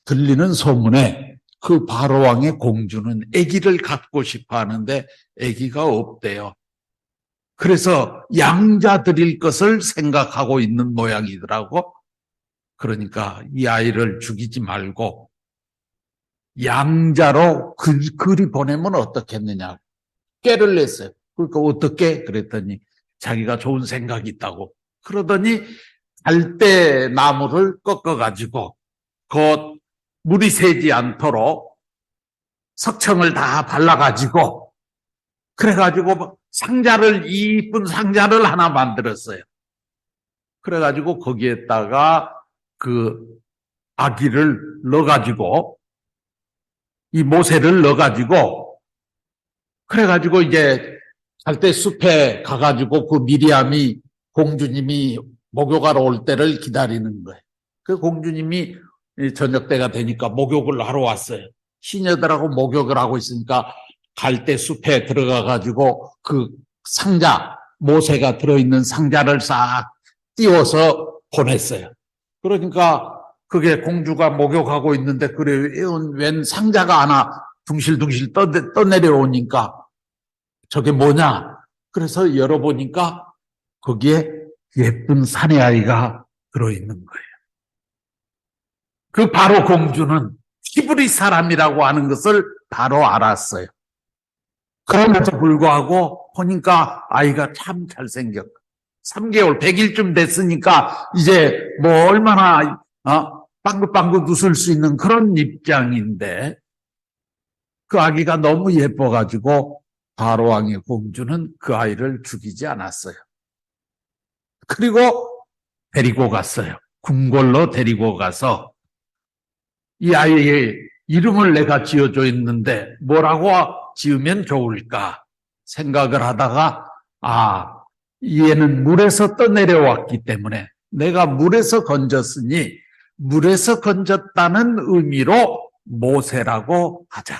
들리는 소문에 그 바로왕의 공주는 아기를 갖고 싶어 하는데 아기가 없대요. 그래서 양자 드릴 것을 생각하고 있는 모양이더라고. 그러니까 이 아이를 죽이지 말고 양자로 그리 보내면 어떻겠느냐. 꾀를 냈어요. 그러니까 어떻게? 그랬더니 자기가 좋은 생각이 있다고. 그러더니 갈대 나무를 꺾어가지고 곧 물이 새지 않도록 석청을 다 발라가지고 그래가지고 상자를, 이쁜 상자를 하나 만들었어요. 그래가지고 거기에다가 그 아기를 넣어가지고 이 모세를 넣어가지고 그래가지고 이제 갈대 숲에 가가지고 그 미리암이 공주님이 목욕하러 올 때를 기다리는 거예요. 그 공주님이 저녁 때가 되니까 목욕을 하러 왔어요. 시녀들하고 목욕을 하고 있으니까 갈대 숲에 들어가가지고 그 상자, 모세가 들어있는 상자를 싹 띄워서 보냈어요. 그러니까 그게 공주가 목욕하고 있는데 그래 웬 상자가 하나 둥실둥실 떠내려오니까 저게 뭐냐? 그래서 열어보니까 거기에 예쁜 사내아이가 들어있는 거예요. 그 바로 공주는 히브리 사람이라고 하는 것을 바로 알았어요. 그럼에도 불구하고 보니까 아이가 참 잘생겼고 3개월, 100일쯤 됐으니까 이제 뭐 얼마나 빵긋빵긋 웃을 수 있는 그런 입장인데 그 아기가 너무 예뻐가지고 바로왕의 공주는 그 아이를 죽이지 않았어요. 그리고 데리고 갔어요. 궁궐로 데리고 가서 이 아이의 이름을 내가 지어줘 있는데 뭐라고 지으면 좋을까 생각을 하다가 얘는 물에서 떠내려왔기 때문에 내가 물에서 건졌으니 물에서 건졌다는 의미로 모세라고 하자.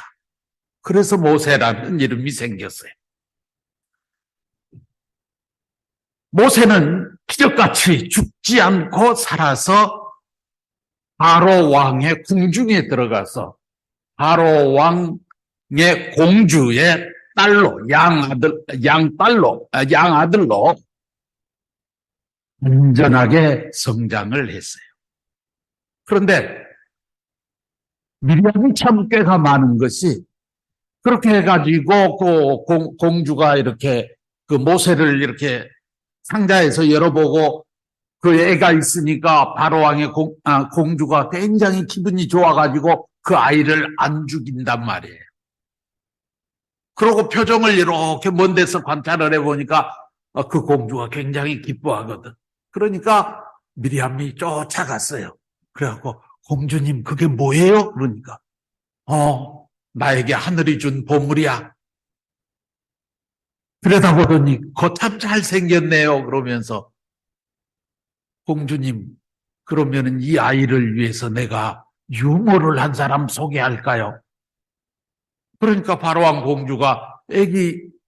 그래서 모세라는 이름이 생겼어요. 모세는 기적같이 죽지 않고 살아서 바로 왕의 궁중에 들어가서 바로 왕의 공주의 딸로, 양아들로 안전하게 성장을 했어요. 그런데 미련이 참 꽤가 많은 것이, 그렇게 해가지고 그 공주가 이렇게 그 모세를 이렇게 상자에서 열어보고 그 애가 있으니까 바로왕의 공주가 굉장히 기분이 좋아가지고 그 아이를 안 죽인단 말이에요. 그러고 표정을 이렇게 먼 데서 관찰을 해보니까 그 공주가 굉장히 기뻐하거든. 그러니까 미리암이 쫓아갔어요. 그래갖고 공주님 그게 뭐예요? 그러니까 나에게 하늘이 준 보물이야. 들여다보더니 거참 잘생겼네요. 그러면서 공주님 그러면은 이 아이를 위해서 내가 유모를 한 사람 소개할까요? 그러니까 바로왕 공주가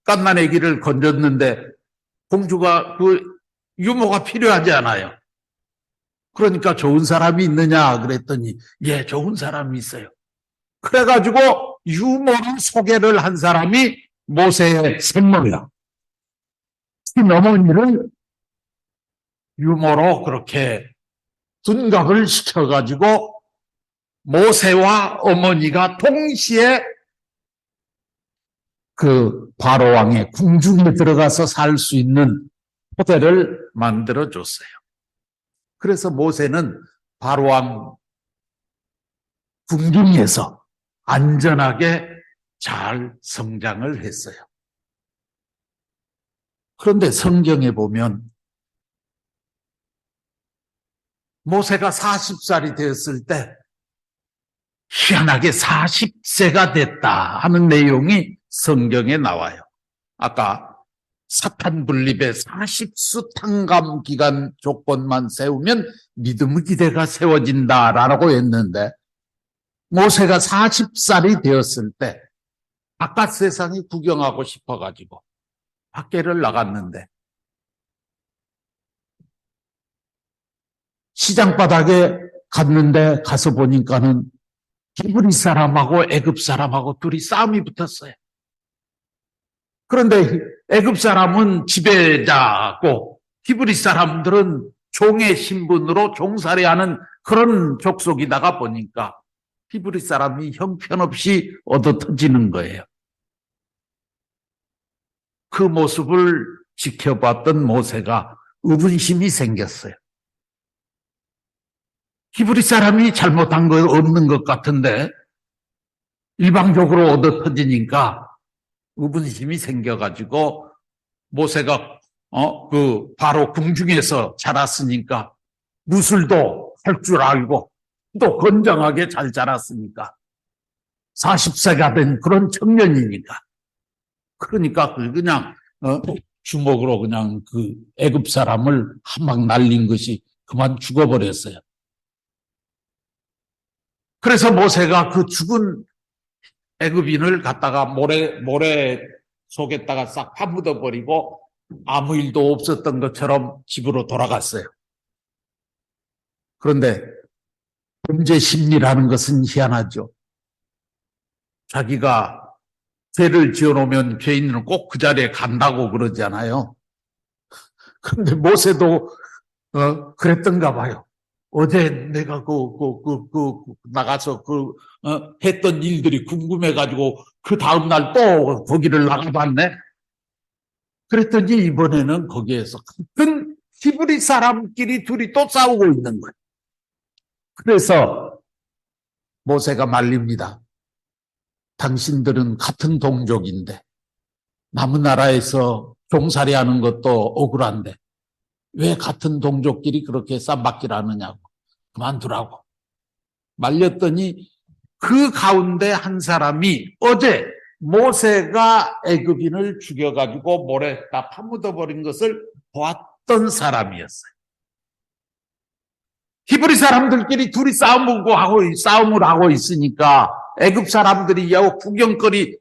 갓난 아기를 건졌는데 공주가 그 유모가 필요하지 않아요. 그러니까 좋은 사람이 있느냐 그랬더니 예, 좋은 사람이 있어요. 그래가지고 유모를 소개를 한 사람이 모세의 생모야. 어머니를 유모로 그렇게 둔갑을 시켜가지고 모세와 어머니가 동시에 그 바로왕의 궁중에 들어가서 살 수 있는 토대를 만들어줬어요. 그래서 모세는 바로왕 궁중에서 안전하게 잘 성장을 했어요. 그런데 성경에 보면 모세가 40살이 되었을 때 희한하게 40세가 됐다 하는 내용이 성경에 나와요. 아까 사탄 분립의 40수탕감 기간 조건만 세우면 믿음의 기대가 세워진다라고 했는데 모세가 40살이 되었을 때 바깥 세상이 구경하고 싶어가지고 밖에를 나갔는데 시장 바닥에 갔는데 가서 보니까는 히브리 사람하고 애굽 사람하고 둘이 싸움이 붙었어요. 그런데 애굽 사람은 지배자고 히브리 사람들은 종의 신분으로 종살이하는 그런 족속이다가 보니까 히브리 사람이 형편없이 얻어터지는 거예요. 그 모습을 지켜봤던 모세가 의문심이 생겼어요. 히브리 사람이 잘못한 거 없는 것 같은데 일방적으로 얻어터지니까 의문심이 생겨가지고 모세가 바로 궁중에서 자랐으니까 무술도 할 줄 알고 또 건장하게 잘 자랐으니까 40세가 된 그런 청년이니까 그러니까 그냥 주먹으로 그냥 그 애굽 사람을 한 방 날린 것이 그만 죽어버렸어요. 그래서 모세가 그 죽은 애굽인을 갖다가 모래 속에다가 싹 파묻어 버리고 아무 일도 없었던 것처럼 집으로 돌아갔어요. 그런데 범죄 심리라는 것은 희한하죠. 자기가 죄를 지어놓으면 죄인은 꼭 그 자리에 간다고 그러잖아요. 그런데 모세도 그랬던가 봐요. 어제 내가 나가서 했던 일들이 궁금해가지고 그 다음날 또 거기를 나가봤네. 그랬더니 이번에는 거기에서 같은 히브리 사람끼리 둘이 또 싸우고 있는 거예요. 그래서 모세가 말립니다. 당신들은 같은 동족인데 남의 나라에서 종살이하는 것도 억울한데 왜 같은 동족끼리 그렇게 쌈박질 하느냐고 그만두라고 말렸더니 그 가운데 한 사람이 어제 모세가 애굽인을 죽여가지고 모래에다 파묻어버린 것을 보았던 사람이었어요. 히브리 사람들끼리 둘이 싸움을 하고 있으니까 애굽 사람들이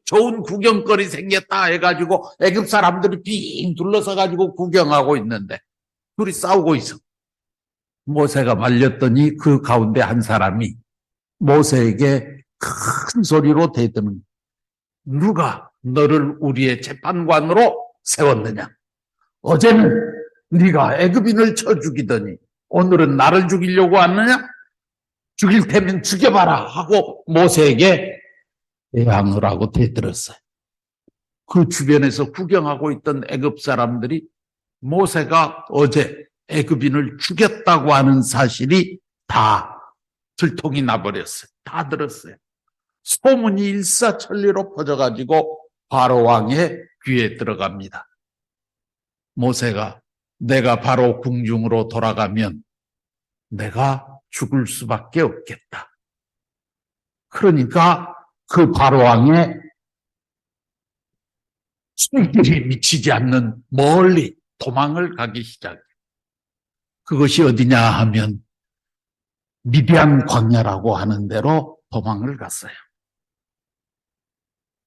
좋은 구경거리 생겼다 해가지고 애굽 사람들이 빙 둘러서 가지고 구경하고 있는데 둘이 싸우고 있어. 모세가 말렸더니 그 가운데 한 사람이 모세에게 큰 소리로 대드는, 누가 너를 우리의 재판관으로 세웠느냐? 어제는 네가 애굽인을 쳐 죽이더니 오늘은 나를 죽이려고 왔느냐? 죽일 테면 죽여봐라 하고 모세에게 대항을 하고 대들었어요. 그 주변에서 구경하고 있던 애굽 사람들이 모세가 어제 애굽인을 죽였다고 하는 사실이 다 들통이 나버렸어요. 다 들었어요. 소문이 일사천리로 퍼져가지고 바로 왕의 귀에 들어갑니다. 모세가 내가 바로 궁중으로 돌아가면 내가 죽을 수밖에 없겠다. 그러니까 그 바로 왕의 손길이 미치지 않는 멀리 도망을 가기 시작해요. 그것이 어디냐 하면 미디안 광야라고 하는 데로 도망을 갔어요.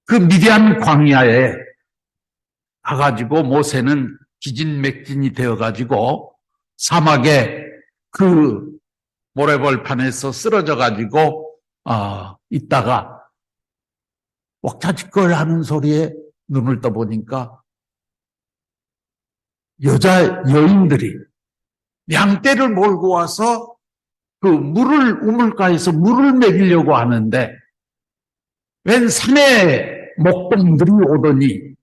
그 미디안 광야에 가가지고 모세는 기진맥진이 되어가지고 사막에 그 모래벌판에서 쓰러져가지고 있다가 왁자지껄 하는 소리에 눈을 떠보니까 여인들이 양떼를 몰고 와서 그 우물가에서 물을 먹이려고 하는데 웬 산에 목동들이 오더니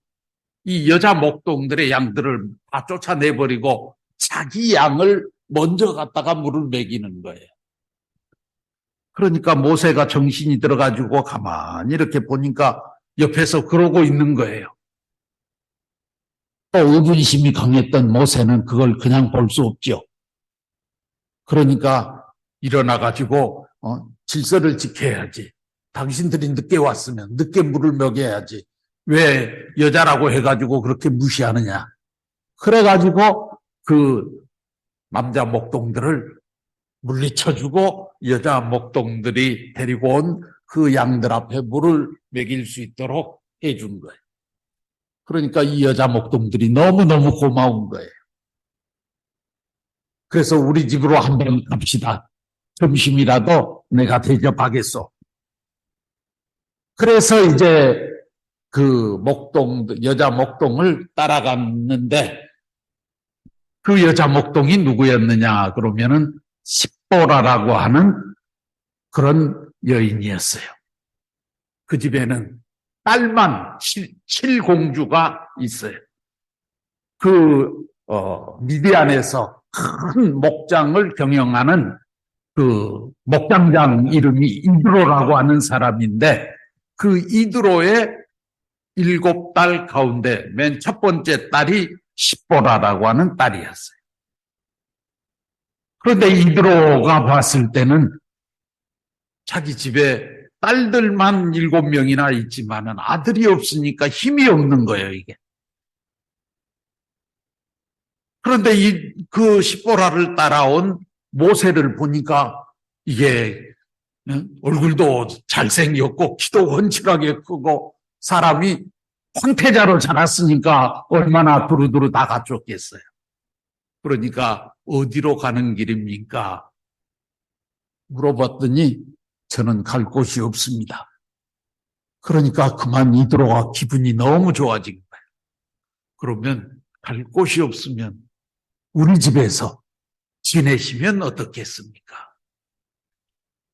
이 여자 목동들의 양들을 다 쫓아내버리고 자기 양을 먼저 갔다가 물을 먹이는 거예요. 그러니까 모세가 정신이 들어가지고 가만히 이렇게 보니까 옆에서 그러고 있는 거예요. 또 의분심이 강했던 모세는 그걸 그냥 볼 수 없죠. 그러니까 일어나가지고 질서를 지켜야지. 당신들이 늦게 왔으면 늦게 물을 먹여야지. 왜 여자라고 해가지고 그렇게 무시하느냐. 그래가지고 그 남자 목동들을 물리쳐주고 여자 목동들이 데리고 온 그 양들 앞에 물을 먹일 수 있도록 해준 거예요. 그러니까 이 여자 목동들이 너무너무 고마운 거예요. 그래서 우리 집으로 한번 갑시다. 점심이라도 내가 대접하겠소. 그래서 이제 그 여자 목동을 따라갔는데 그 여자 목동이 누구였느냐 그러면은 십보라라고 하는 그런 여인이었어요. 그 집에는 딸만 7공주가 있어요. 미디안에서 큰 목장을 경영하는 그 목장장 이름이 이드로라고 하는 사람인데 그 이드로의 7딸 가운데 맨 첫 번째 딸이 십보라라고 하는 딸이었어요. 그런데 이드로가 봤을 때는 자기 집에 딸들만 7명이나 있지만은 아들이 없으니까 힘이 없는 거예요, 이게. 그런데 그 십보라를 따라온 모세를 보니까 이게 얼굴도 잘생겼고 키도 훤칠하게 크고 사람이 황태자로 자랐으니까 얼마나 두루두루 다 갖췄겠어요. 그러니까 어디로 가는 길입니까? 물어봤더니 저는 갈 곳이 없습니다. 그러니까 그만 이드로가 기분이 너무 좋아진 거예요. 그러면 갈 곳이 없으면 우리 집에서 지내시면 어떻겠습니까?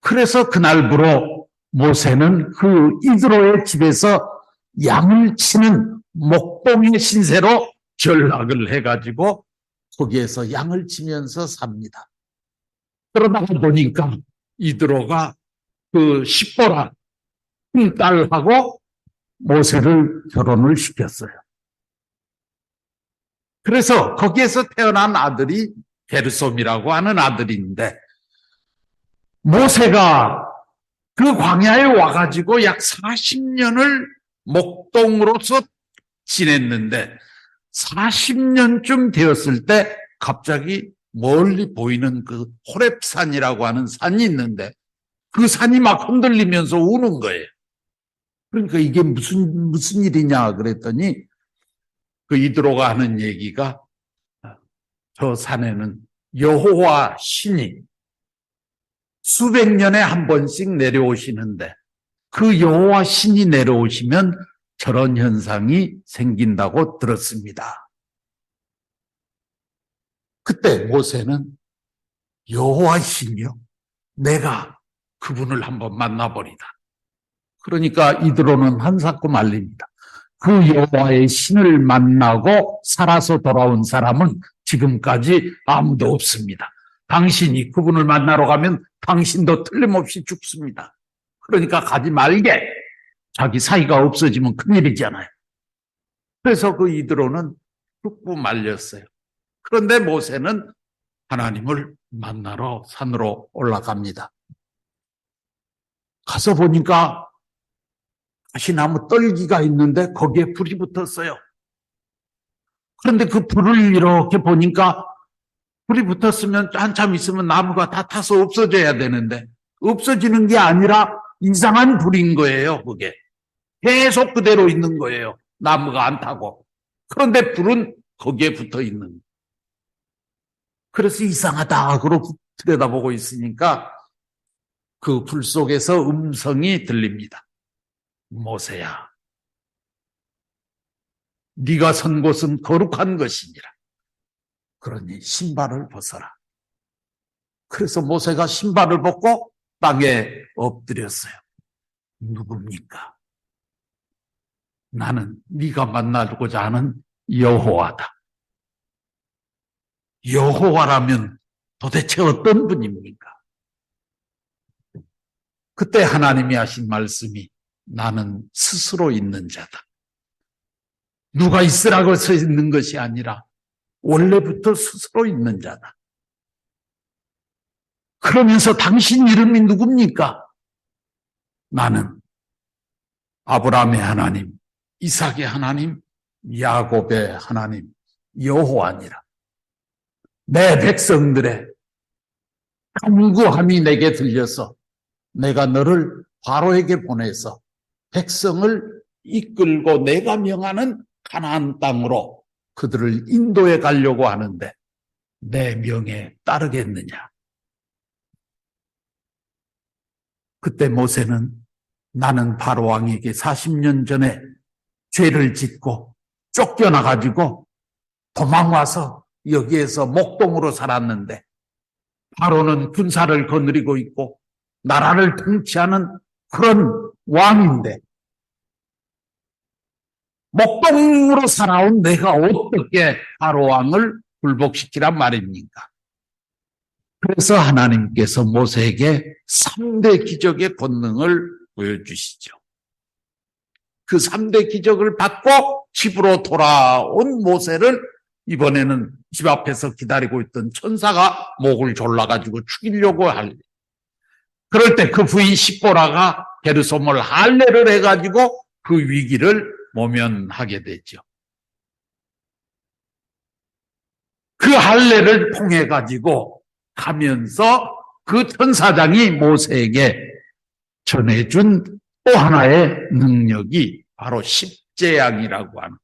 그래서 그날부로 모세는 그 이드로의 집에서 양을 치는 목동의 신세로 전락을 해가지고 거기에서 양을 치면서 삽니다. 그러다 보니까 이드로가 그 십보라 딸하고 모세를 결혼을 시켰어요. 그래서 거기에서 태어난 아들이 게르솜이라고 하는 아들인데 모세가 그 광야에 와가지고 약 40년을 목동으로서 지냈는데 40년쯤 되었을 때 갑자기 멀리 보이는 그 호렙산이라고 하는 산이 있는데 그 산이 막 흔들리면서 우는 거예요. 그러니까 이게 무슨 일이냐 그랬더니 그 이드로가 하는 얘기가 저 산에는 여호와 신이 수백 년에 한 번씩 내려오시는데 그 여호와 신이 내려오시면 저런 현상이 생긴다고 들었습니다. 그때 모세는 여호와 신이요? 내가 그분을 한번 만나버리다. 그러니까 이드로는 한사코 말립니다. 그 여호와의 신을 만나고 살아서 돌아온 사람은 지금까지 아무도 없습니다. 당신이 그분을 만나러 가면 당신도 틀림없이 죽습니다. 그러니까 가지 말게. 자기 사이가 없어지면 큰일이잖아요. 그래서 그 이드로는 죽고 말렸어요. 그런데 모세는 하나님을 만나러 산으로 올라갑니다. 가서 보니까 가시나무 떨기가 있는데 거기에 불이 붙었어요. 그런데 그 불을 이렇게 보니까 불이 붙었으면 한참 있으면 나무가 다 타서 없어져야 되는데 없어지는 게 아니라 이상한 불인 거예요. 그게 계속 그대로 있는 거예요. 나무가 안 타고. 그런데 불은 거기에 붙어 있는 거예요. 그래서 이상하다 그러고 들여다보고 있으니까 그 불 속에서 음성이 들립니다. 모세야, 네가 선 곳은 거룩한 것이니라. 그러니 신발을 벗어라. 그래서 모세가 신발을 벗고 땅에 엎드렸어요. 누굽니까? 나는 네가 만나고자 하는 여호와다. 여호와라면 도대체 어떤 분입니까? 그때 하나님이 하신 말씀이 나는 스스로 있는 자다. 누가 있으라고 서 있는 것이 아니라 원래부터 스스로 있는 자다. 그러면서 당신 이름이 누굽니까? 나는 아브라함의 하나님, 이삭의 하나님, 야곱의 하나님, 여호와니라. 내 백성들의 간구함이 내게 들려서 내가 너를 바로에게 보내서 백성을 이끌고 내가 명하는 가나안 땅으로 그들을 인도해 가려고 하는데 내 명에 따르겠느냐. 그때 모세는 나는 바로 왕에게 40년 전에 죄를 짓고 쫓겨나가지고 도망와서 여기에서 목동으로 살았는데 바로는 군사를 거느리고 있고 나라를 통치하는 그런 왕인데 목동으로 살아온 내가 어떻게 바로 왕을 굴복시키란 말입니까? 그래서 하나님께서 모세에게 3대 기적의 권능을 보여주시죠. 그 3대 기적을 받고 집으로 돌아온 모세를 이번에는 집 앞에서 기다리고 있던 천사가 목을 졸라가지고 죽이려고 할. 그럴 때 그 부인 십보라가 게르솜을 할례를 해가지고 그 위기를 모면하게 되죠. 그 할례를 통해가지고 가면서 그 천사장이 모세에게 전해준 또 하나의 능력이 바로 십제양이라고 하는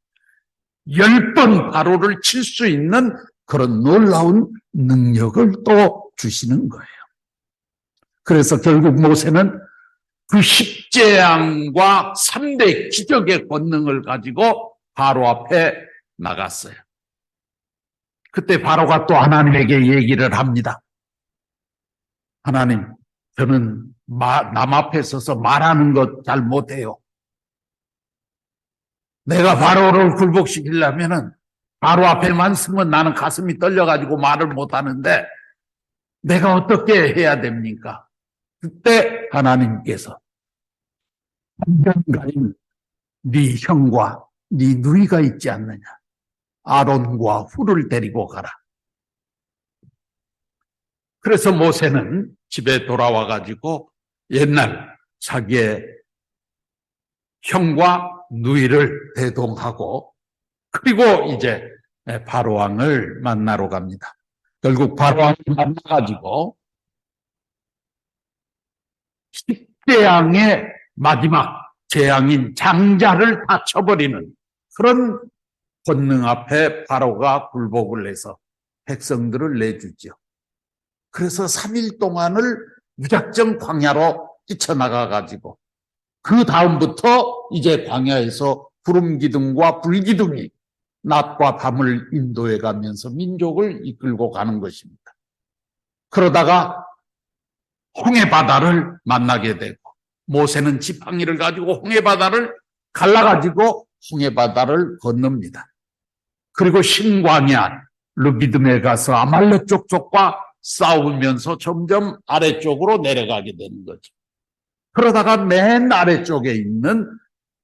10번 바로를 칠 수 있는 그런 놀라운 능력을 또 주시는 거예요. 그래서 결국 모세는 그 십제양과 3대 기적의 권능을 가지고 바로 앞에 나갔어요. 그때 바로가 또 하나님에게 얘기를 합니다. 하나님, 저는 남 앞에 서서 말하는 것 잘 못해요. 내가 바로를 굴복시키려면은 바로 앞에만 서면 나는 가슴이 떨려가지고 말을 못하는데 내가 어떻게 해야 됩니까? 그때 하나님께서 한정가인 네 형과 네 누이가 있지 않느냐? 아론과 훌을 데리고 가라. 그래서 모세는 집에 돌아와 가지고 옛날 자기의 형과 누이를 대동하고 그리고 이제 바로 왕을 만나러 갑니다. 결국 바로왕을 만나가지고 십재앙의 마지막 재앙인 장자를 다 쳐버리는 그런 권능 앞에 바로가 굴복을 해서 백성들을 내주죠. 그래서 3일 동안을 무작정 광야로 뛰쳐나가가지고 그 다음부터 이제 광야에서 구름 기둥과 불 기둥이 낮과 밤을 인도해 가면서 민족을 이끌고 가는 것입니다. 그러다가 홍해 바다를 만나게 되고 모세는 지팡이를 가지고 홍해 바다를 갈라가지고 홍해 바다를 건넙니다. 그리고 신광야 르비딤에 가서 아말렉 족속과 싸우면서 점점 아래쪽으로 내려가게 되는 거죠. 그러다가 맨 아래쪽에 있는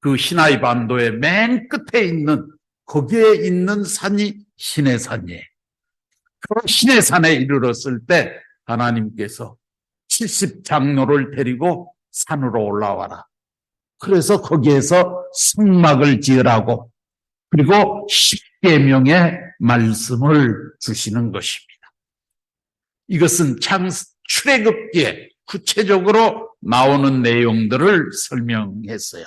그 시나이 반도의 맨 끝에 있는 거기에 있는 산이 시내산이에요. 그 시내산에 이르렀을 때 하나님께서 70장로를 데리고 산으로 올라와라. 그래서 거기에서 성막을 지으라고 그리고 10계명의 말씀을 주시는 것입니다. 이것은 출애굽기에 구체적으로 나오는 내용들을 설명했어요.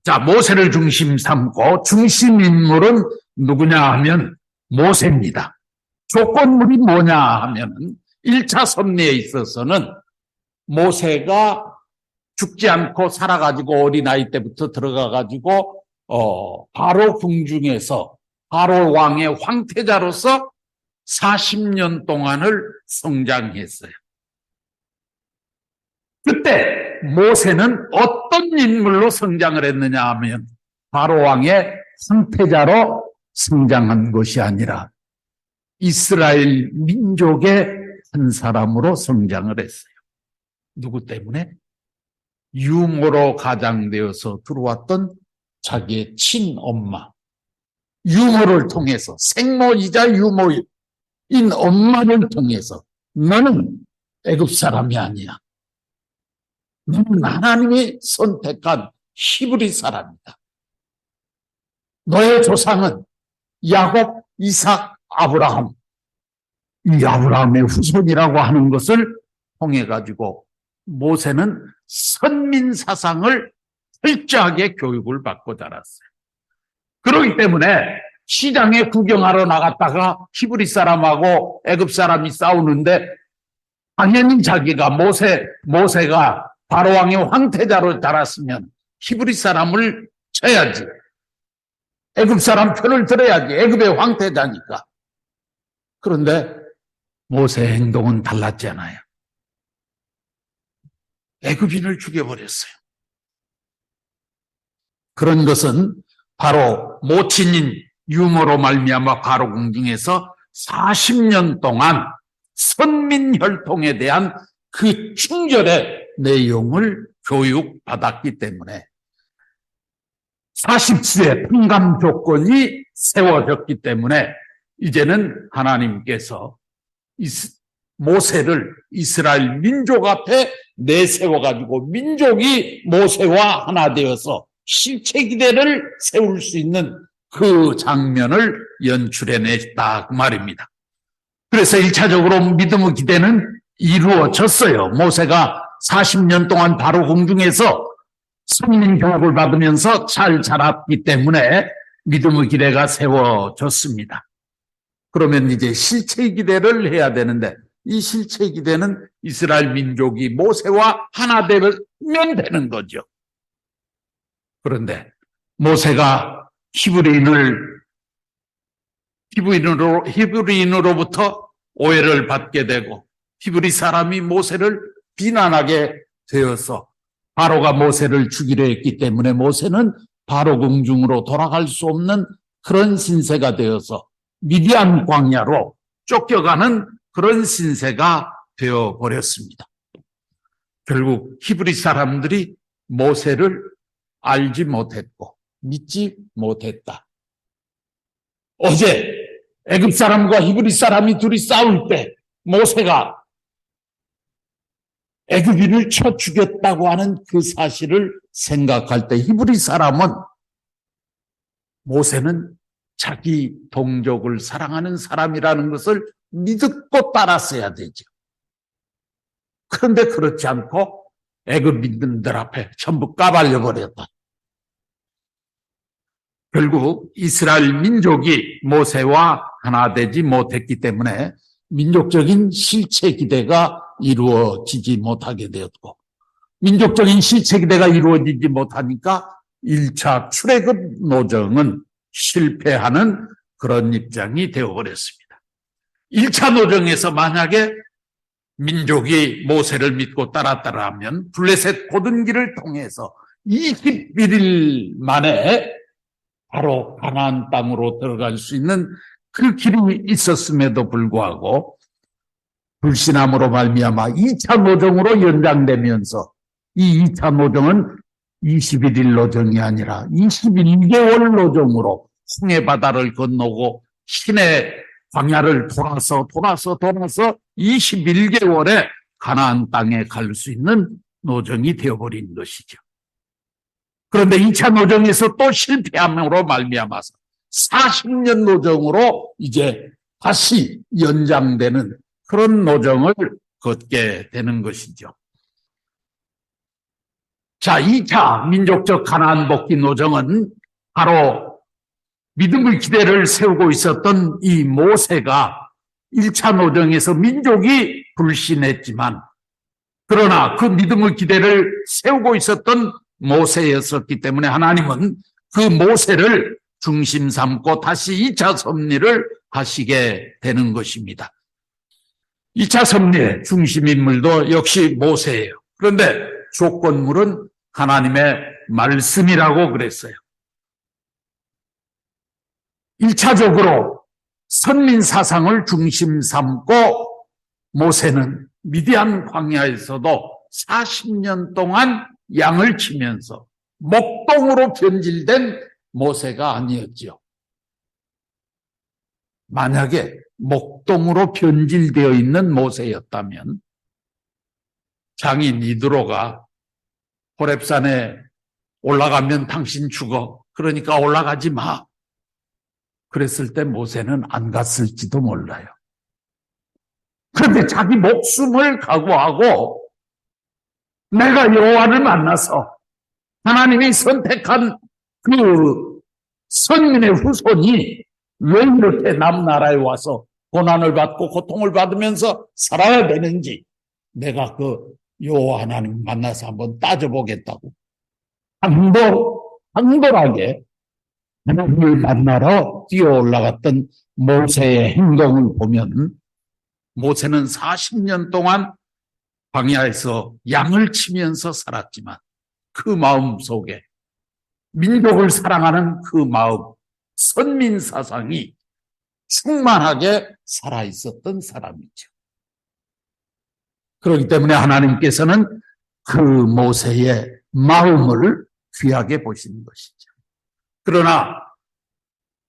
자, 모세를 중심 삼고 중심 인물은 누구냐 하면 모세입니다. 조건물이 뭐냐 하면 1차 섭리에 있어서는 모세가 죽지 않고 살아가지고 어린아이 때부터 들어가가지고 바로 궁중에서 바로 왕의 황태자로서 40년 동안을 성장했어요. 그때 모세는 어떤 인물로 성장을 했느냐 하면 바로 왕의 황태자로 성장한 것이 아니라 이스라엘 민족의 한 사람으로 성장을 했어요. 누구 때문에? 유모로 가장되어서 들어왔던 자기의 친엄마, 유모를 통해서 생모이자 유모인 엄마를 통해서 너는 애굽 사람이 아니야. 너는 하나님이 선택한 히브리 사람이다. 너의 조상은 야곱, 이삭, 아브라함, 이 아브라함의 후손이라고 하는 것을 통해 가지고 모세는 선민 사상을 철저하게 교육을 받고 자랐어요. 그렇기 때문에 시장에 구경하러 나갔다가 히브리 사람하고 애굽 사람이 싸우는데 당연히 자기가 모세가 바로왕의 황태자로 자랐으면 히브리 사람을 쳐야지. 애굽 사람 편을 들어야지. 애굽의 황태자니까. 그런데 모세의 행동은 달랐잖아요. 애굽인을 죽여버렸어요. 그런 것은 바로 모친인 유모로 말미암아 바로 궁중에서 40년 동안 선민혈통에 대한 그 충절의 내용을 교육받았기 때문에 40수의 평감 조건이 세워졌기 때문에 이제는 하나님께서 모세를 이스라엘 민족 앞에 내세워가지고 민족이 모세와 하나 되어서 실체 기대를 세울 수 있는 그 장면을 연출해냈다 그 말입니다. 그래서 1차적으로 믿음의 기대는 이루어졌어요. 모세가 40년 동안 바로 궁중에서 성민 교육을 받으면서 잘 자랐기 때문에 믿음의 기대가 세워졌습니다. 그러면 이제 실체 기대를 해야 되는데 이 실체 기대는 이스라엘 민족이 모세와 하나 되면 되는 거죠. 그런데 모세가 히브리인으로부터 오해를 받게 되고 히브리 사람이 모세를 비난하게 되어서 바로가 모세를 죽이려 했기 때문에 모세는 바로 궁중으로 돌아갈 수 없는 그런 신세가 되어서 미디안 광야로 쫓겨가는 그런 신세가 되어버렸습니다. 결국 히브리 사람들이 모세를 알지 못했고 믿지 못했다. 어제 애굽 사람과 히브리 사람이 둘이 싸울 때 모세가 애굽인을 쳐 죽였다고 하는 그 사실을 생각할 때 히브리 사람은 모세는 자기 동족을 사랑하는 사람이라는 것을 믿고 따랐어야 되죠. 그런데 그렇지 않고 애굽 민들 앞에 전부 까발려 버렸다. 결국 이스라엘 민족이 모세와 하나 되지 못했기 때문에 민족적인 실체 기대가 이루어지지 못하게 되었고, 민족적인 실체 기대가 이루어지지 못하니까 1차 출애굽 노정은 실패하는 그런 입장이 되어버렸습니다. 1차 노정에서 만약에 민족이 모세를 믿고 따랐다면 블레셋 고든 길을 통해서 21일 만에 바로 가나안 땅으로 들어갈 수 있는 그 길이 있었음에도 불구하고 불신함으로 말미암아 2차 노정으로 연장되면서 이 2차 노정은 21일 노정이 아니라 21개월 노정으로 홍해 바다를 건너고 시내 광야를 돌아서 21개월에 가나안 땅에 갈 수 있는 노정이 되어버린 것이죠. 그런데 2차 노정에서 또 실패함으로 말미암아서 40년 노정으로 이제 다시 연장되는 그런 노정을 걷게 되는 것이죠. 자, 2차 민족적 가나안 복귀 노정은 바로 믿음의 기대를 세우고 있었던 이 모세가 1차 노정에서 민족이 불신했지만, 그러나 그 믿음의 기대를 세우고 있었던 모세였었기 때문에 하나님은 그 모세를 중심 삼고 다시 2차 섭리를 하시게 되는 것입니다. 2차 섭리의 중심 인물도 역시 모세예요. 그런데 조건물은 하나님의 말씀이라고 그랬어요. 1차적으로 선민 사상을 중심 삼고 모세는 미디안 광야에서도 40년 동안 양을 치면서 목동으로 변질된 모세가 아니었죠. 만약에 목동으로 변질되어 있는 모세였다면 장인 이드로가 호렙산에 올라가면 당신 죽어, 그러니까 올라가지 마, 그랬을 때 모세는 안 갔을지도 몰라요. 그런데 자기 목숨을 각오하고 내가 여호와를 만나서 하나님이 선택한 그 선민의 후손이 왜 이렇게 남나라에 와서 고난을 받고 고통을 받으면서 살아야 되는지 내가 그 여호와 하나님 만나서 한번 따져보겠다고 당돌하게 하나님을 만나러 뛰어 올라갔던 모세의 행동을 보면 모세는 40년 동안 광야에서 양을 치면서 살았지만 그 마음 속에 민족을 사랑하는 그 마음, 선민 사상이 충만하게 살아있었던 사람이죠. 그렇기 때문에 하나님께서는 그 모세의 마음을 귀하게 보시는 것이죠. 그러나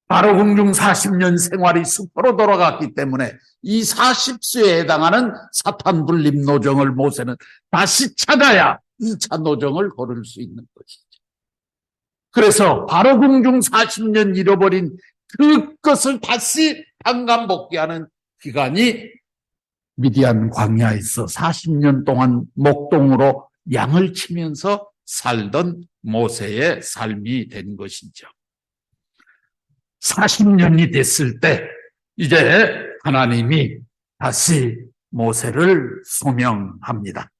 바로 궁중 40년 생활이 수포로 돌아갔기 때문에 이 40수에 해당하는 사탄 분립 노정을 모세는 다시 찾아야 2차 노정을 걸을 수 있는 것이죠. 그래서 바로 궁중 40년 잃어버린 그것을 다시 반감복귀하는 기간이 미디안 광야에서 40년 동안 목동으로 양을 치면서 살던 모세의 삶이 된 것이죠. 40년이 됐을 때 이제 하나님이 다시 모세를 소명합니다.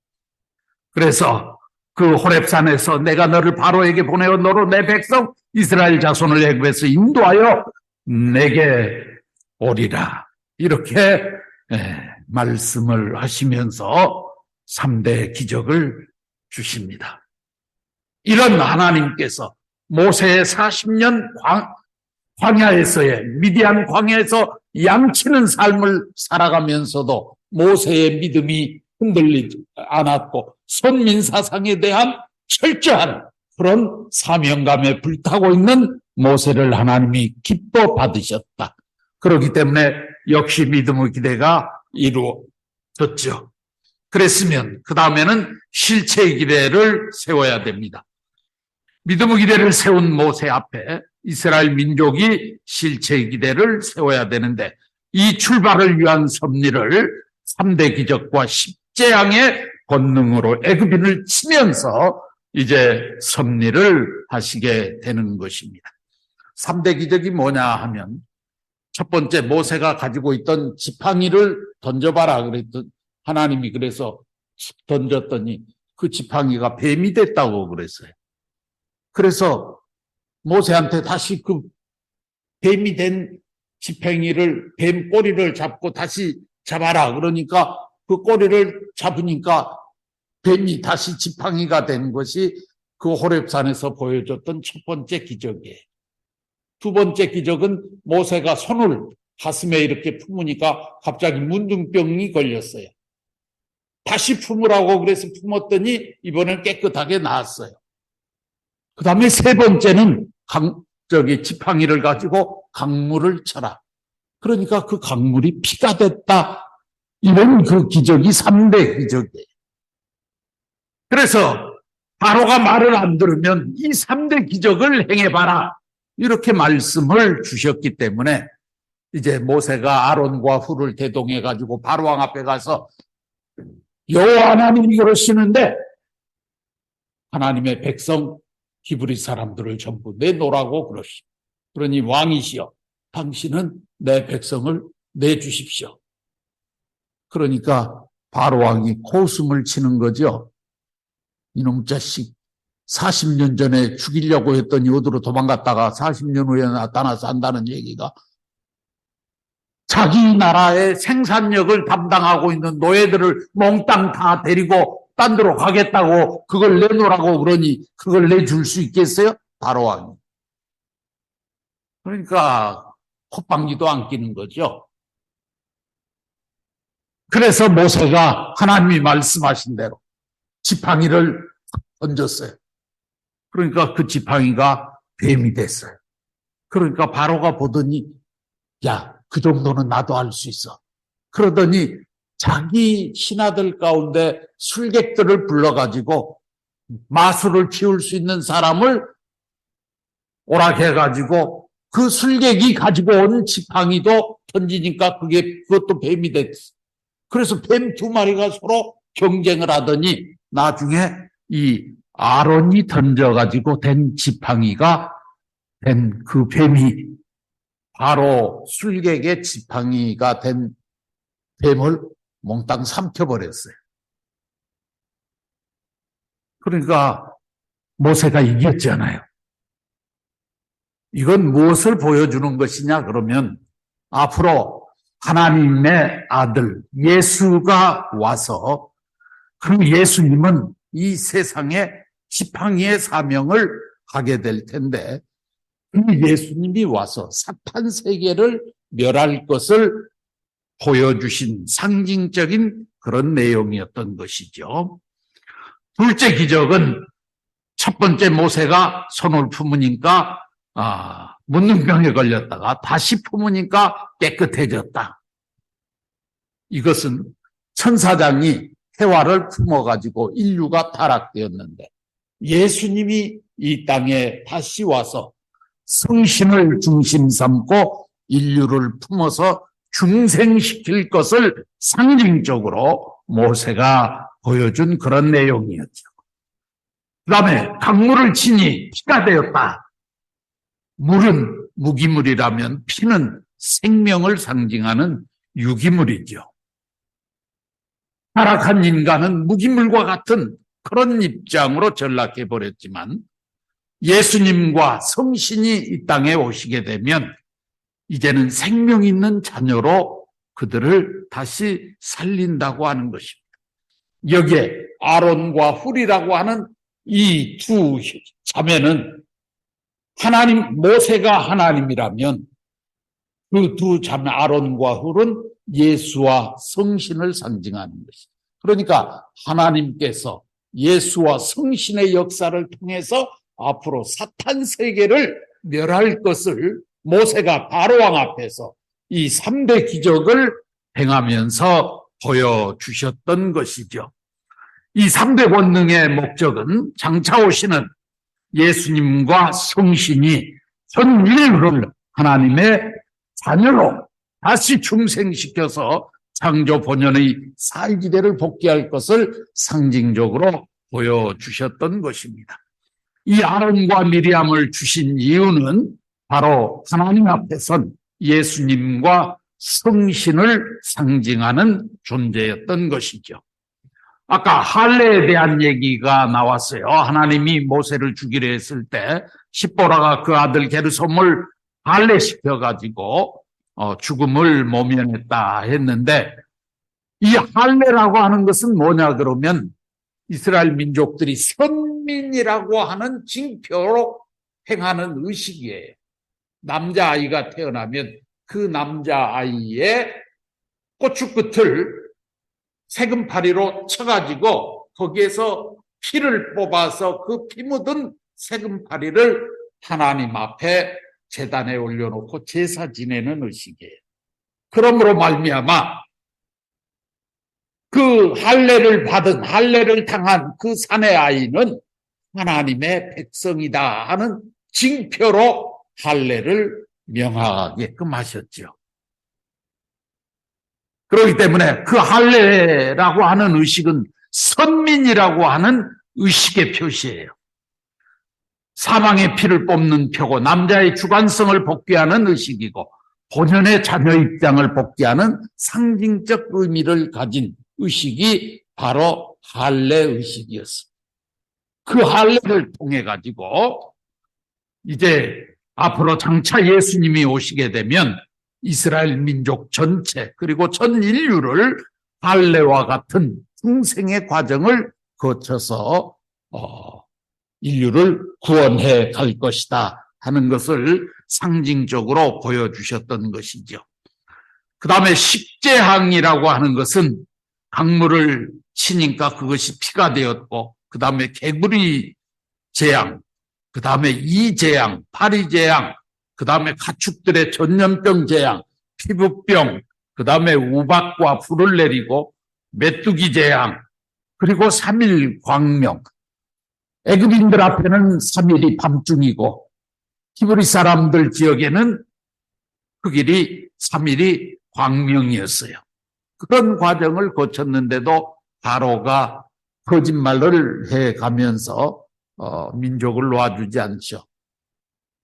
그래서 그 호렙산에서 내가 너를 바로에게 보내어 너로 내 백성 이스라엘 자손을 애굽에서 인도하여 내게 오리라, 이렇게 말씀을 하시면서 3대 기적을 주십니다. 이런 하나님께서 모세의 40년 광야에서의 미디안 광야에서 양치는 삶을 살아가면서도 모세의 믿음이 흔들리지 않았고 선민 사상에 대한 철저한 그런 사명감에 불타고 있는 모세를 하나님이 기뻐 받으셨다. 그렇기 때문에 역시 믿음의 기대가 이루어졌죠. 그랬으면 그 다음에는 실체의 기대를 세워야 됩니다. 믿음의 기대를 세운 모세 앞에 이스라엘 민족이 실체 기대를 세워야 되는데 이 출발을 위한 섭리를 3대 기적과 십재앙의 권능으로 애굽인을 치면서 이제 섭리를 하시게 되는 것입니다. 3대 기적이 뭐냐 하면 첫 번째 모세가 가지고 있던 지팡이를 던져봐라 그랬더니 하나님이 그래서 던졌더니 그 지팡이가 뱀이 됐다고 그랬어요. 그래서 모세한테 다시 그 뱀이 된 지팡이를 뱀 꼬리를 잡고 다시 잡아라 그러니까 그 꼬리를 잡으니까 뱀이 다시 지팡이가 된 것이 그 호렙산에서 보여줬던 첫 번째 기적이에요. 두 번째 기적은 모세가 손을 가슴에 이렇게 품으니까 갑자기 문둥병이 걸렸어요. 다시 품으라고 그래서 품었더니 이번엔 깨끗하게 나았어요. 그 다음에 세 번째는 지팡이를 가지고 강물을 쳐라. 그러니까 그 강물이 피가 됐다. 이런 그 기적이 3대 기적이에요. 그래서 바로가 말을 안 들으면 이 3대 기적을 행해봐라. 이렇게 말씀을 주셨기 때문에 이제 모세가 아론과 훌을 대동해 가지고 바로왕 앞에 가서 여호와 하나님이 그러시는데 하나님의 백성 히브리 사람들을 전부 내놓으라고 그러시오. 그러니 왕이시여 당신은 내 백성을 내주십시오. 그러니까 바로왕이 코웃음을 치는 거죠. 이놈 자식 40년 전에 죽이려고 했더니 어디로 도망갔다가 40년 후에 나타나서 한다는 얘기가 자기 나라의 생산력을 담당하고 있는 노예들을 몽땅 다 데리고 딴 데로 가겠다고 그걸 내놓으라고 그러니 그걸 내줄 수 있겠어요? 바로왕이. 그러니까 콧방귀도 안 끼는 거죠. 그래서 모세가 하나님이 말씀하신 대로 지팡이를 던졌어요. 그러니까 그 지팡이가 뱀이 됐어요. 그러니까 바로가 보더니 야, 그 정도는 나도 할 수 있어. 그러더니 자기 신하들 가운데 술객들을 불러가지고 마술을 키울 수 있는 사람을 오락해가지고 그 술객이 가지고 온 지팡이도 던지니까 그것도 뱀이 됐어. 그래서 뱀 두 마리가 서로 경쟁을 하더니 나중에 이 아론이 던져가지고 된 지팡이가 된 그 뱀이 바로 술객의 지팡이가 된 뱀을 몽땅 삼켜버렸어요. 그러니까 모세가 이겼잖아요. 이건 무엇을 보여주는 것이냐 그러면 앞으로 하나님의 아들 예수가 와서 그 예수님은 이 세상에 지팡이의 사명을 하게 될 텐데 그 예수님이 와서 사탄 세계를 멸할 것을 보여주신 상징적인 그런 내용이었던 것이죠. 둘째 기적은 첫 번째 모세가 손을 품으니까 문둥병에 걸렸다가 다시 품으니까 깨끗해졌다. 이것은 천사장이 해와를 품어가지고 인류가 타락되었는데 예수님이 이 땅에 다시 와서 성신을 중심 삼고 인류를 품어서 중생시킬 것을 상징적으로 모세가 보여준 그런 내용이었죠. 그 다음에 강물을 치니 피가 되었다. 물은 무기물이라면 피는 생명을 상징하는 유기물이죠. 타락한 인간은 무기물과 같은 그런 입장으로 전락해버렸지만 예수님과 성신이 이 땅에 오시게 되면 이제는 생명 있는 자녀로 그들을 다시 살린다고 하는 것입니다. 여기에 아론과 훌이라고 하는 이 두 자매는 모세가 하나님이라면 그 두 자매 아론과 훌은 예수와 성신을 상징하는 것입니다. 그러니까 하나님께서 예수와 성신의 역사를 통해서 앞으로 사탄 세계를 멸할 것을 모세가 바로왕 앞에서 이 3대 기적을 행하면서 보여주셨던 것이죠. 이 3대 권능의 목적은 장차 오시는 예수님과 성신이 전 인류를 하나님의 자녀로 다시 중생시켜서 창조 본연의 사이지대를 복귀할 것을 상징적으로 보여주셨던 것입니다. 이 아론과 미리암을 주신 이유는 바로 하나님 앞에선 예수님과 성신을 상징하는 존재였던 것이죠. 아까 할례에 대한 얘기가 나왔어요. 하나님이 모세를 죽이려 했을 때 십보라가 그 아들 게르솜을 할례시켜가지고 죽음을 모면했다 했는데, 이 할례라고 하는 것은 뭐냐 그러면 이스라엘 민족들이 선민이라고 하는 징표로 행하는 의식이에요. 남자아이가 태어나면 그 남자아이의 고추끝을 세금파리로 쳐가지고 거기에서 피를 뽑아서 그 피 묻은 세금파리를 하나님 앞에 제단에 올려놓고 제사 지내는 의식이에요. 그러므로 말미암아 그 할례를 당한 그 사내 아이는 하나님의 백성이다 하는 징표로 할례를 명하게끔 하셨죠. 그렇기 때문에 그 할례라고 하는 의식은 선민이라고 하는 의식의 표시예요. 사망의 피를 뽑는 표고 남자의 주관성을 복귀하는 의식이고 본연의 자녀 입장을 복귀하는 상징적 의미를 가진 의식이 바로 할례 의식이었습니다. 그 할례를 통해 가지고 이제 앞으로 장차 예수님이 오시게 되면 이스라엘 민족 전체 그리고 전 인류를 할례와 같은 중생의 과정을 거쳐서 인류를 구원해 갈 것이다 하는 것을 상징적으로 보여주셨던 것이죠. 그 다음에 십재항이라고 하는 것은 강물을 치니까 그것이 피가 되었고, 그 다음에 개구리 재앙, 그 다음에 이재앙, 파리재앙, 그 다음에 가축들의 전염병 재앙, 피부병, 그 다음에 우박과 불을 내리고 메뚜기 재앙, 그리고 3일 광명. 애굽인들 앞에는 3일이 밤중이고 히브리 사람들 지역에는 그 길이 3일이 광명이었어요. 그런 과정을 거쳤는데도 바로가 거짓말을 해가면서 민족을 놓아주지 않죠.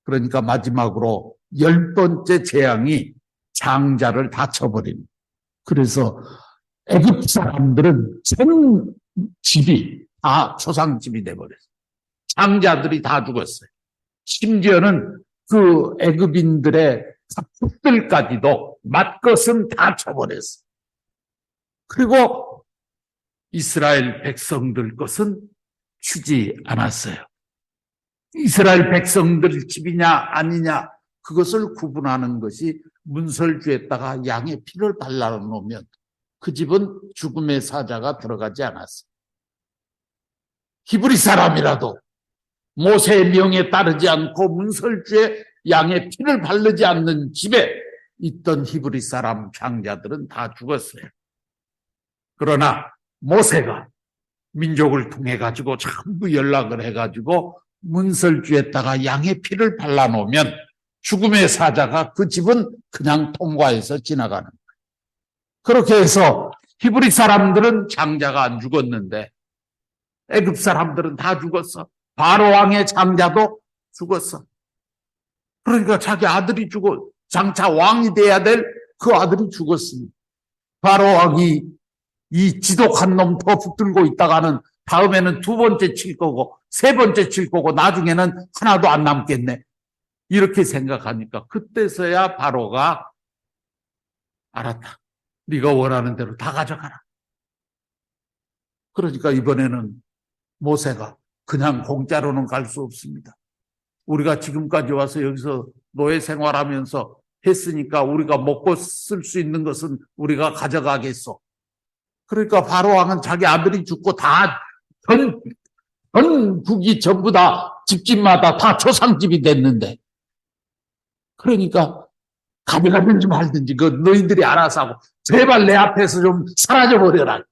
그러니까 마지막으로 10번째 재앙이 장자를 다 쳐버립니다. 그래서 애굽 사람들은 전 집이 다 초상집이 돼버렸어요. 장자들이 다 죽었어요. 심지어는 그 애굽인들의 가축들까지도 맏것은 다 쳐버렸어요. 그리고 이스라엘 백성들 것은 주지 않았어요. 이스라엘 백성들 집이냐 아니냐 그것을 구분하는 것이 문설주에다가 양의 피를 발라놓으면 그 집은 죽음의 사자가 들어가지 않았어요. 히브리 사람이라도 모세의 명에 따르지 않고 문설주에 양의 피를 바르지 않는 집에 있던 히브리 사람 장자들은 다 죽었어요. 그러나 모세가 민족을 통해 가지고 전부 연락을 해가지고 문설주에다가 양의 피를 발라놓으면 죽음의 사자가 그 집은 그냥 통과해서 지나가는 거예요. 그렇게 해서 히브리 사람들은 장자가 안 죽었는데 애굽 사람들은 다 죽었어. 바로 왕의 장자도 죽었어. 그러니까 자기 아들이 죽어 장차 왕이 돼야 될 그 아들이 죽었습니다. 바로 왕이 이 지독한 놈 더 붙들고 있다가는 다음에는 2번째 칠 거고 3번째 칠 거고 나중에는 하나도 안 남겠네. 이렇게 생각하니까 그때서야 바로가 알았다. 네가 원하는 대로 다 가져가라. 그러니까 이번에는 모세가 그냥 공짜로는 갈 수 없습니다. 우리가 지금까지 와서 여기서 노예 생활하면서 했으니까 우리가 먹고 쓸 수 있는 것은 우리가 가져가겠소. 그러니까 바로왕은 자기 아들이 죽고 다 전국이 전부 다 집집마다 다 초상집이 됐는데 그러니까 가져가든지 말든지 그 너희들이 알아서 하고 제발 내 앞에서 좀 사라져 버려라.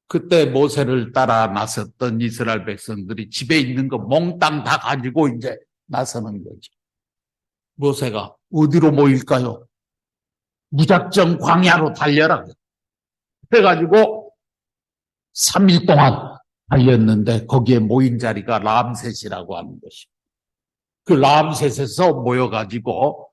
그때 모세를 따라 나섰던 이스라엘 백성들이 집에 있는 거 몽땅 다 가지고 이제 나서는 거죠. 모세가 어디로 모일까요? 무작정 광야로 달려라. 그래가지고 3일 동안 달렸는데 거기에 모인 자리가 람셋이라고 하는 것이고, 그 람셋에서 모여가지고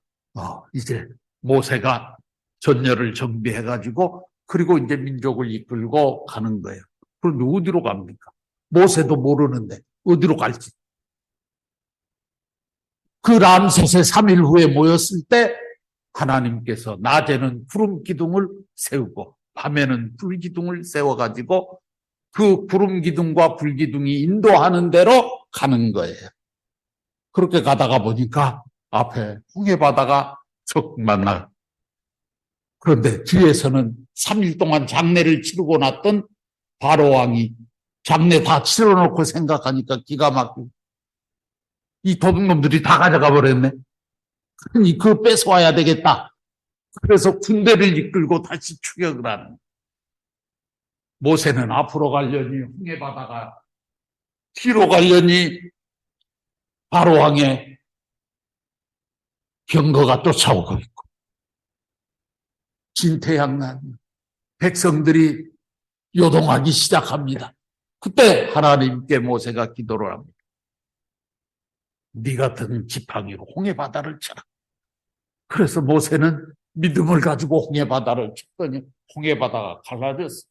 이제 모세가 전열을 정비해가지고 그리고 이제 민족을 이끌고 가는 거예요. 그런데 어디로 갑니까? 모세도 모르는데 어디로 갈지. 그 람셋에 3일 후에 모였을 때 하나님께서 낮에는 구름 기둥을 세우고 밤에는 불 기둥을 세워가지고 그 구름 기둥과 불 기둥이 인도하는 대로 가는 거예요. 그렇게 가다가 보니까 앞에 홍해 바다가 척 만나. 그런데 뒤에서는 3일 동안 장례를 치르고 났던 바로 왕이 장례 다 치러놓고 생각하니까 기가 막히고 이 도둑놈들이 다 가져가 버렸네. 그러니 그거 뺏어와야 되겠다. 그래서 군대를 이끌고 다시 추격을 하는. 모세는 앞으로 가려니 홍해 바다가, 뒤로 가려니 바로 왕의 병거가 쫓아오고 있고, 진퇴양난, 백성들이 요동하기 시작합니다. 그때 하나님께 모세가 기도를 합니다. 네 같은 지팡이로 홍해 바다를 쳐라. 그래서 모세는 믿음을 가지고 홍해 바다를 쳤더니 홍해 바다가 갈라졌어.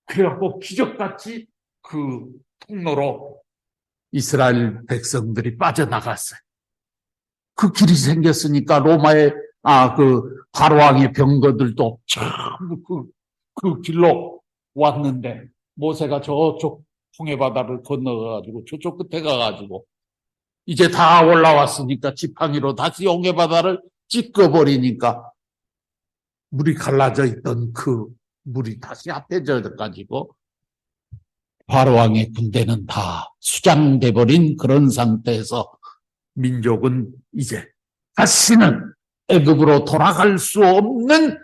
그래갖고 기적같이 그 통로로 이스라엘 백성들이 빠져나갔어요. 그 길이 생겼으니까 로마의 그 바로왕의 병거들도 전부 그 길로 왔는데 모세가 저쪽 홍해 바다를 건너가지고 저쪽 끝에 가가지고 이제 다 올라왔으니까 지팡이로 다시 홍해 바다를 찢어버리니까 물이 갈라져 있던 그 물이 다시 합해져 가지고 바로왕의 군대는 다 수장돼 버린 그런 상태에서 민족은 이제 다시는 애굽으로 돌아갈 수 없는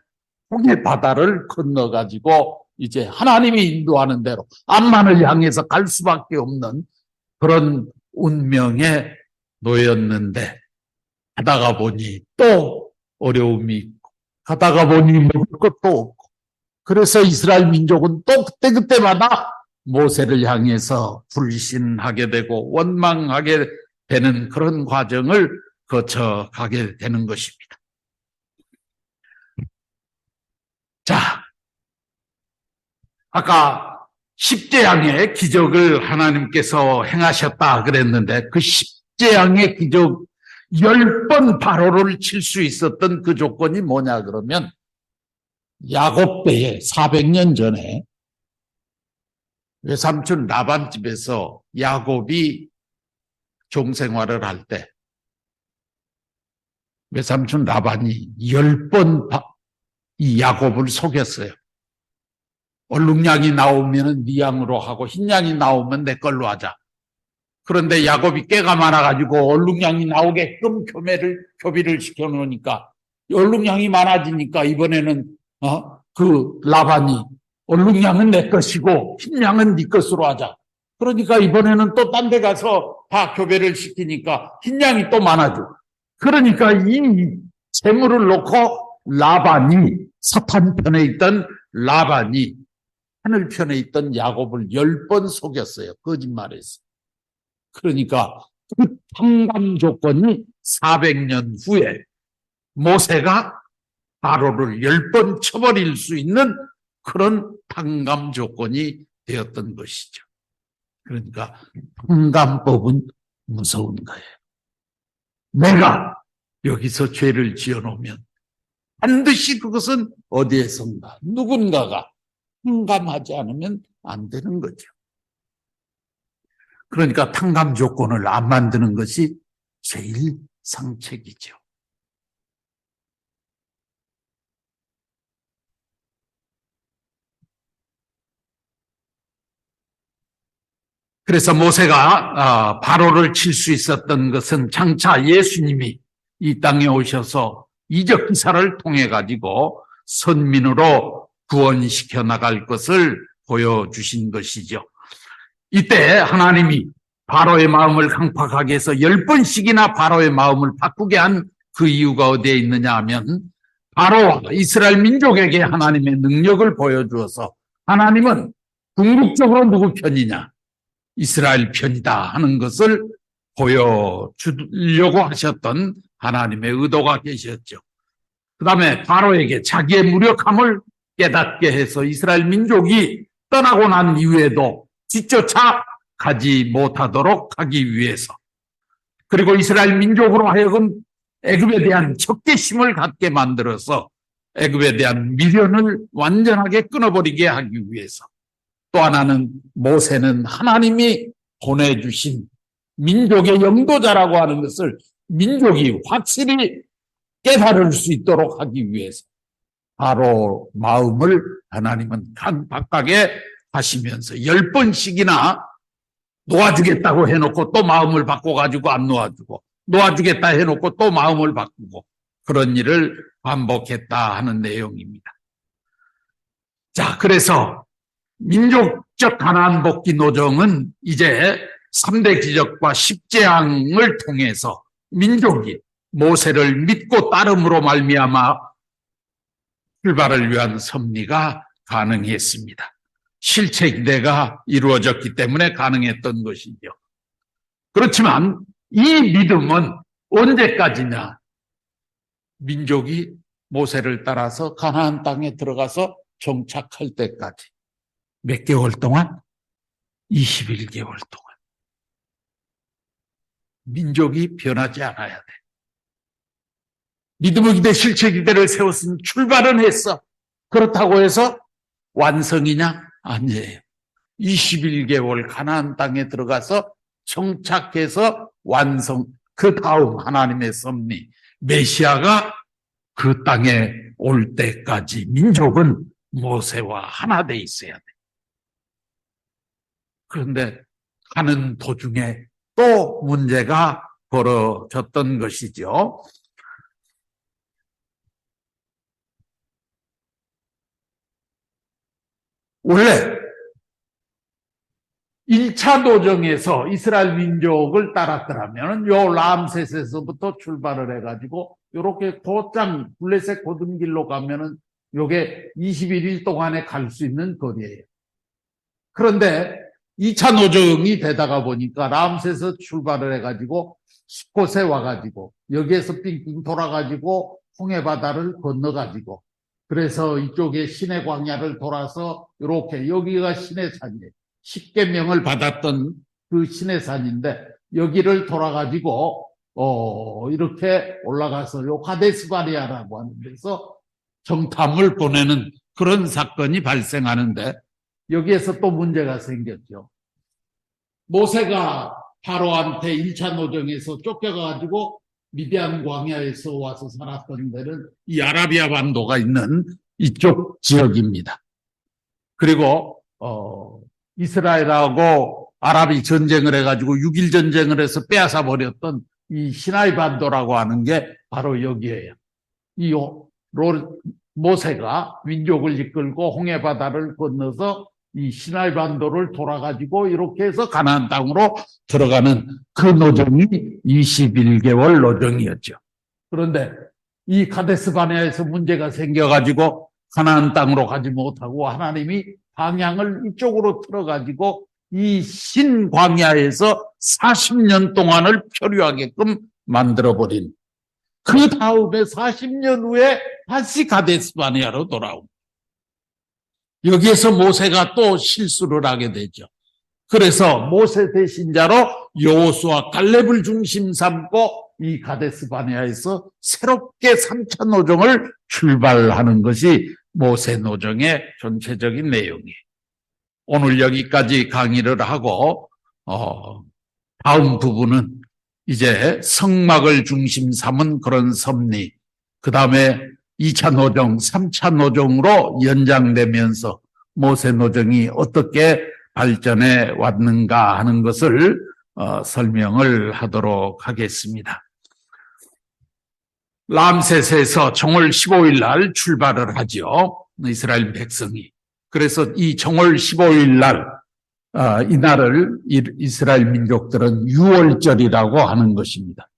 홍해 바다를 건너 가지고 이제 하나님이 인도하는 대로 암만을 향해서 갈 수밖에 없는 그런 운명에 놓였는데, 가다가 보니 또 어려움이 있고 가다가 보니 먹을 것도 없고, 그래서 이스라엘 민족은 또 그때마다 모세를 향해서 불신하게 되고 원망하게 되는 그런 과정을 거쳐가게 되는 것입니다. 자, 아까 십재앙의 기적을 하나님께서 행하셨다 그랬는데 그 십재앙의 기적 10번 바로를 칠 수 있었던 그 조건이 뭐냐 그러면, 야곱 때에 400년 전에 외삼촌 라반 집에서 야곱이 종생활을 할 때 외삼촌 라반이 10번 이 야곱을 속였어요. 얼룩양이 나오면 네 양으로 하고 흰 양이 나오면 내 걸로 하자. 그런데 야곱이 깨가 많아가지고 얼룩양이 나오게끔 교비를 시켜놓으니까 얼룩양이 많아지니까 이번에는 그 라반이 얼룩양은 내 것이고 흰 양은 네 것으로 하자. 그러니까 이번에는 또 딴 데 가서 다 교배를 시키니까 흰 양이 또 많아져. 그러니까 이 재물을 놓고 라반이, 사탄 편에 있던 라반이 하늘 편에 있던 야곱을 10번 속였어요. 거짓말해서. 그러니까 그 탕감 조건이 400년 후에 모세가 바로를 10번 쳐버릴 수 있는 그런 탕감 조건이 되었던 것이죠. 그러니까 탕감법은 무서운 거예요. 내가 여기서 죄를 지어놓으면 반드시 그것은 어디에선가 누군가가 탕감하지 않으면 안 되는 거죠. 그러니까 탕감 조건을 안 만드는 것이 제일 상책이죠. 그래서 모세가 바로를 칠 수 있었던 것은 장차 예수님이 이 땅에 오셔서 이적 기사를 통해 가지고 선민으로 구원시켜 나갈 것을 보여주신 것이죠. 이때 하나님이 바로의 마음을 강팍하게 해서 10번씩이나 바로의 마음을 바꾸게 한 그 이유가 어디에 있느냐 하면 바로와 이스라엘 민족에게 하나님의 능력을 보여주어서 하나님은 궁극적으로 누구 편이냐? 이스라엘 편이다 하는 것을 보여주려고 하셨던 하나님의 의도가 계셨죠. 그 다음에 바로에게 자기의 무력함을 깨닫게 해서 이스라엘 민족이 떠나고 난 이후에도 뒤쫓아 가지 못하도록 하기 위해서, 그리고 이스라엘 민족으로 하여금 애굽에 대한 적개심을 갖게 만들어서 애굽에 대한 미련을 완전하게 끊어버리게 하기 위해서, 또 하나는 모세는 하나님이 보내주신 민족의 영도자라고 하는 것을 민족이 확실히 깨달을 수 있도록 하기 위해서 바로 마음을 하나님은 강박하게 하시면서 10번씩이나 놓아주겠다고 해놓고 또 마음을 바꿔가지고 안 놓아주고, 놓아주겠다 해놓고 또 마음을 바꾸고, 그런 일을 반복했다 하는 내용입니다. 자, 그래서 민족적 가나안 복귀 노정은 이제 3대 기적과 10재앙을 통해서 민족이 모세를 믿고 따름으로 말미암아 출발을 위한 섭리가 가능했습니다. 실체 기대가 이루어졌기 때문에 가능했던 것이죠. 그렇지만 이 믿음은 언제까지냐? 민족이 모세를 따라서 가나안 땅에 들어가서 정착할 때까지. 몇 개월 동안? 21개월 동안. 민족이 변하지 않아야 돼. 믿음의 기대, 실체 기대를 세웠으니 출발은 했어. 그렇다고 해서 완성이냐? 아니에요. 21개월 가나안 땅에 들어가서 정착해서 완성, 그 다음 하나님의 섭리, 메시아가 그 땅에 올 때까지 민족은 모세와 하나 돼 있어야 돼. 그런데 가는 도중에 또 문제가 벌어졌던 것이죠. 원래 1차 도정에서 이스라엘 민족을 따랐더라면 요 람세스에서부터 출발을 해가지고 요렇게 곧장 블레셋 고등길로 가면은 요게 21일 동안에 갈 수 있는 거리예요. 그런데 2차 노정이 되다가 보니까 람세스 출발을 해가지고 수콧에 와가지고 여기에서 빙빙 돌아가지고 홍해 바다를 건너가지고, 그래서 이쪽에 시내 광야를 돌아서 이렇게, 여기가 시내산이에요. 10계명을 받았던 그 시내산인데 여기를 돌아가지고 이렇게 올라가서 요 가데스바리아라고 하는 데서 정탐을 보내는 그런 사건이 발생하는데, 여기에서 또 문제가 생겼죠. 모세가 바로한테 1차 노정에서 쫓겨가지고 미디안 광야에서 와서 살았던 데는 이 아라비아 반도가 있는 이쪽 지역입니다. 그리고 이스라엘하고 아랍이 전쟁을 해가지고 6.1 전쟁을 해서 빼앗아 버렸던 이 시나이 반도라고 하는 게 바로 여기에요. 이 모세가 민족을 이끌고 홍해 바다를 건너서 이 시나이 반도를 돌아가지고 이렇게 해서 가나안 땅으로 들어가는 그 노정이 21개월 노정이었죠. 그런데 이 카데스 바네아에서 문제가 생겨가지고 가나안 땅으로 가지 못하고 하나님이 방향을 이쪽으로 틀어가지고 이 신광야에서 40년 동안을 표류하게끔 만들어버린, 그 다음에 40년 후에 다시 가데스 바네아로 돌아옵니다. 여기에서 모세가 또 실수를 하게 되죠. 그래서 모세 대신자로 여호수아 갈렙을 중심 삼고 이 가데스 바네아에서 새롭게 3차 노정을 출발하는 것이 모세 노정의 전체적인 내용이에요. 오늘 여기까지 강의를 하고 다음 부분은 이제 성막을 중심 삼은 그런 섭리, 그 다음에 2차 노정, 3차 노정으로 연장되면서 모세 노정이 어떻게 발전해 왔는가 하는 것을 설명을 하도록 하겠습니다. 람세스에서 정월 15일 날 출발을 하죠. 이스라엘 백성이. 그래서 이 정월 15일 날, 이날을 이스라엘 민족들은 유월절이라고 하는 것입니다.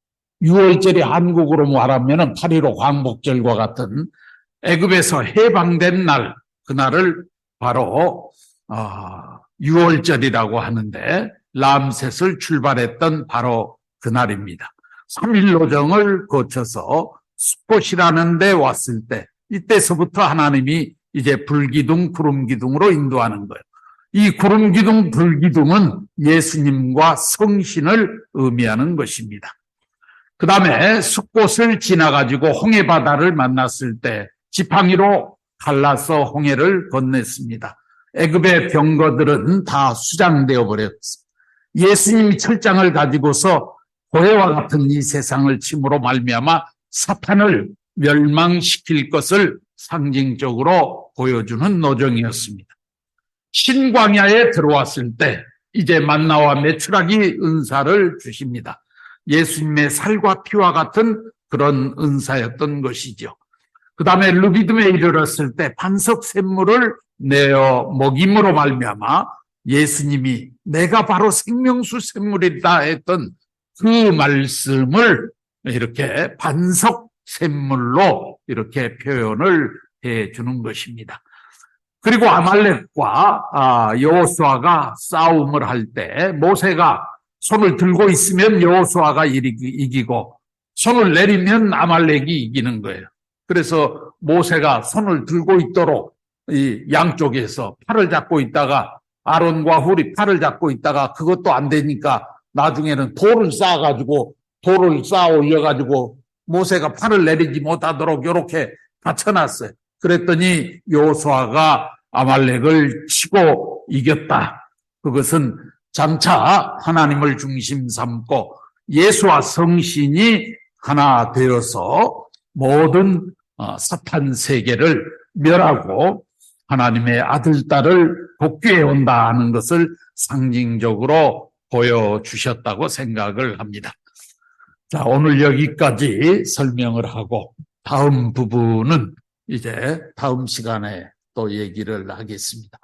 유월절이 한국으로 말하면 8.15 광복절과 같은 애굽에서 해방된 날, 그날을 바로 유월절이라고 하는데 람셋을 출발했던 바로 그날입니다. 3일 노정을 거쳐서 숫꽃이라는 데 왔을 때 이때서부터 하나님이 이제 불기둥, 구름기둥으로 인도하는 거예요. 이 구름기둥, 불기둥은 예수님과 성신을 의미하는 것입니다. 그 다음에 숫꽃을 지나가지고 홍해바다를 만났을 때 지팡이로 갈라서 홍해를 건넸습니다. 애굽의 병거들은 다 수장되어 버렸습니다. 예수님이 철장을 가지고서 고해와 같은 이 세상을 침으로 말미암아 사탄을 멸망시킬 것을 상징적으로 보여주는 노정이었습니다. 신광야에 들어왔을 때 이제 만나와 메추라기 은사를 주십니다. 예수님의 살과 피와 같은 그런 은사였던 것이죠. 그 다음에 르비딤에 이르렀을 때 반석 샘물을 내어 먹임으로 말미암아 예수님이 내가 바로 생명수 샘물이다 했던 그 말씀을 이렇게 반석 샘물로 이렇게 표현을 해 주는 것입니다. 그리고 아말렉과 여호수아가 싸움을 할 때 모세가 손을 들고 있으면 여호수아가 이기고 손을 내리면 아말렉이 이기는 거예요. 그래서 모세가 손을 들고 있도록 이 양쪽에서 팔을 잡고 있다가 아론과 훌이 팔을 잡고 있다가 그것도 안 되니까 나중에는 돌을 쌓아가지고 돌을 쌓아 올려가지고 모세가 팔을 내리지 못하도록 이렇게 받쳐놨어요. 그랬더니 여호수아가 아말렉을 치고 이겼다. 그것은 장차 하나님을 중심 삼고 예수와 성신이 하나 되어서 모든 사탄 세계를 멸하고 하나님의 아들, 딸을 복귀해 온다 하는 것을 상징적으로 보여주셨다고 생각을 합니다. 자, 오늘 여기까지 설명을 하고 다음 부분은 이제 다음 시간에 또 얘기를 하겠습니다.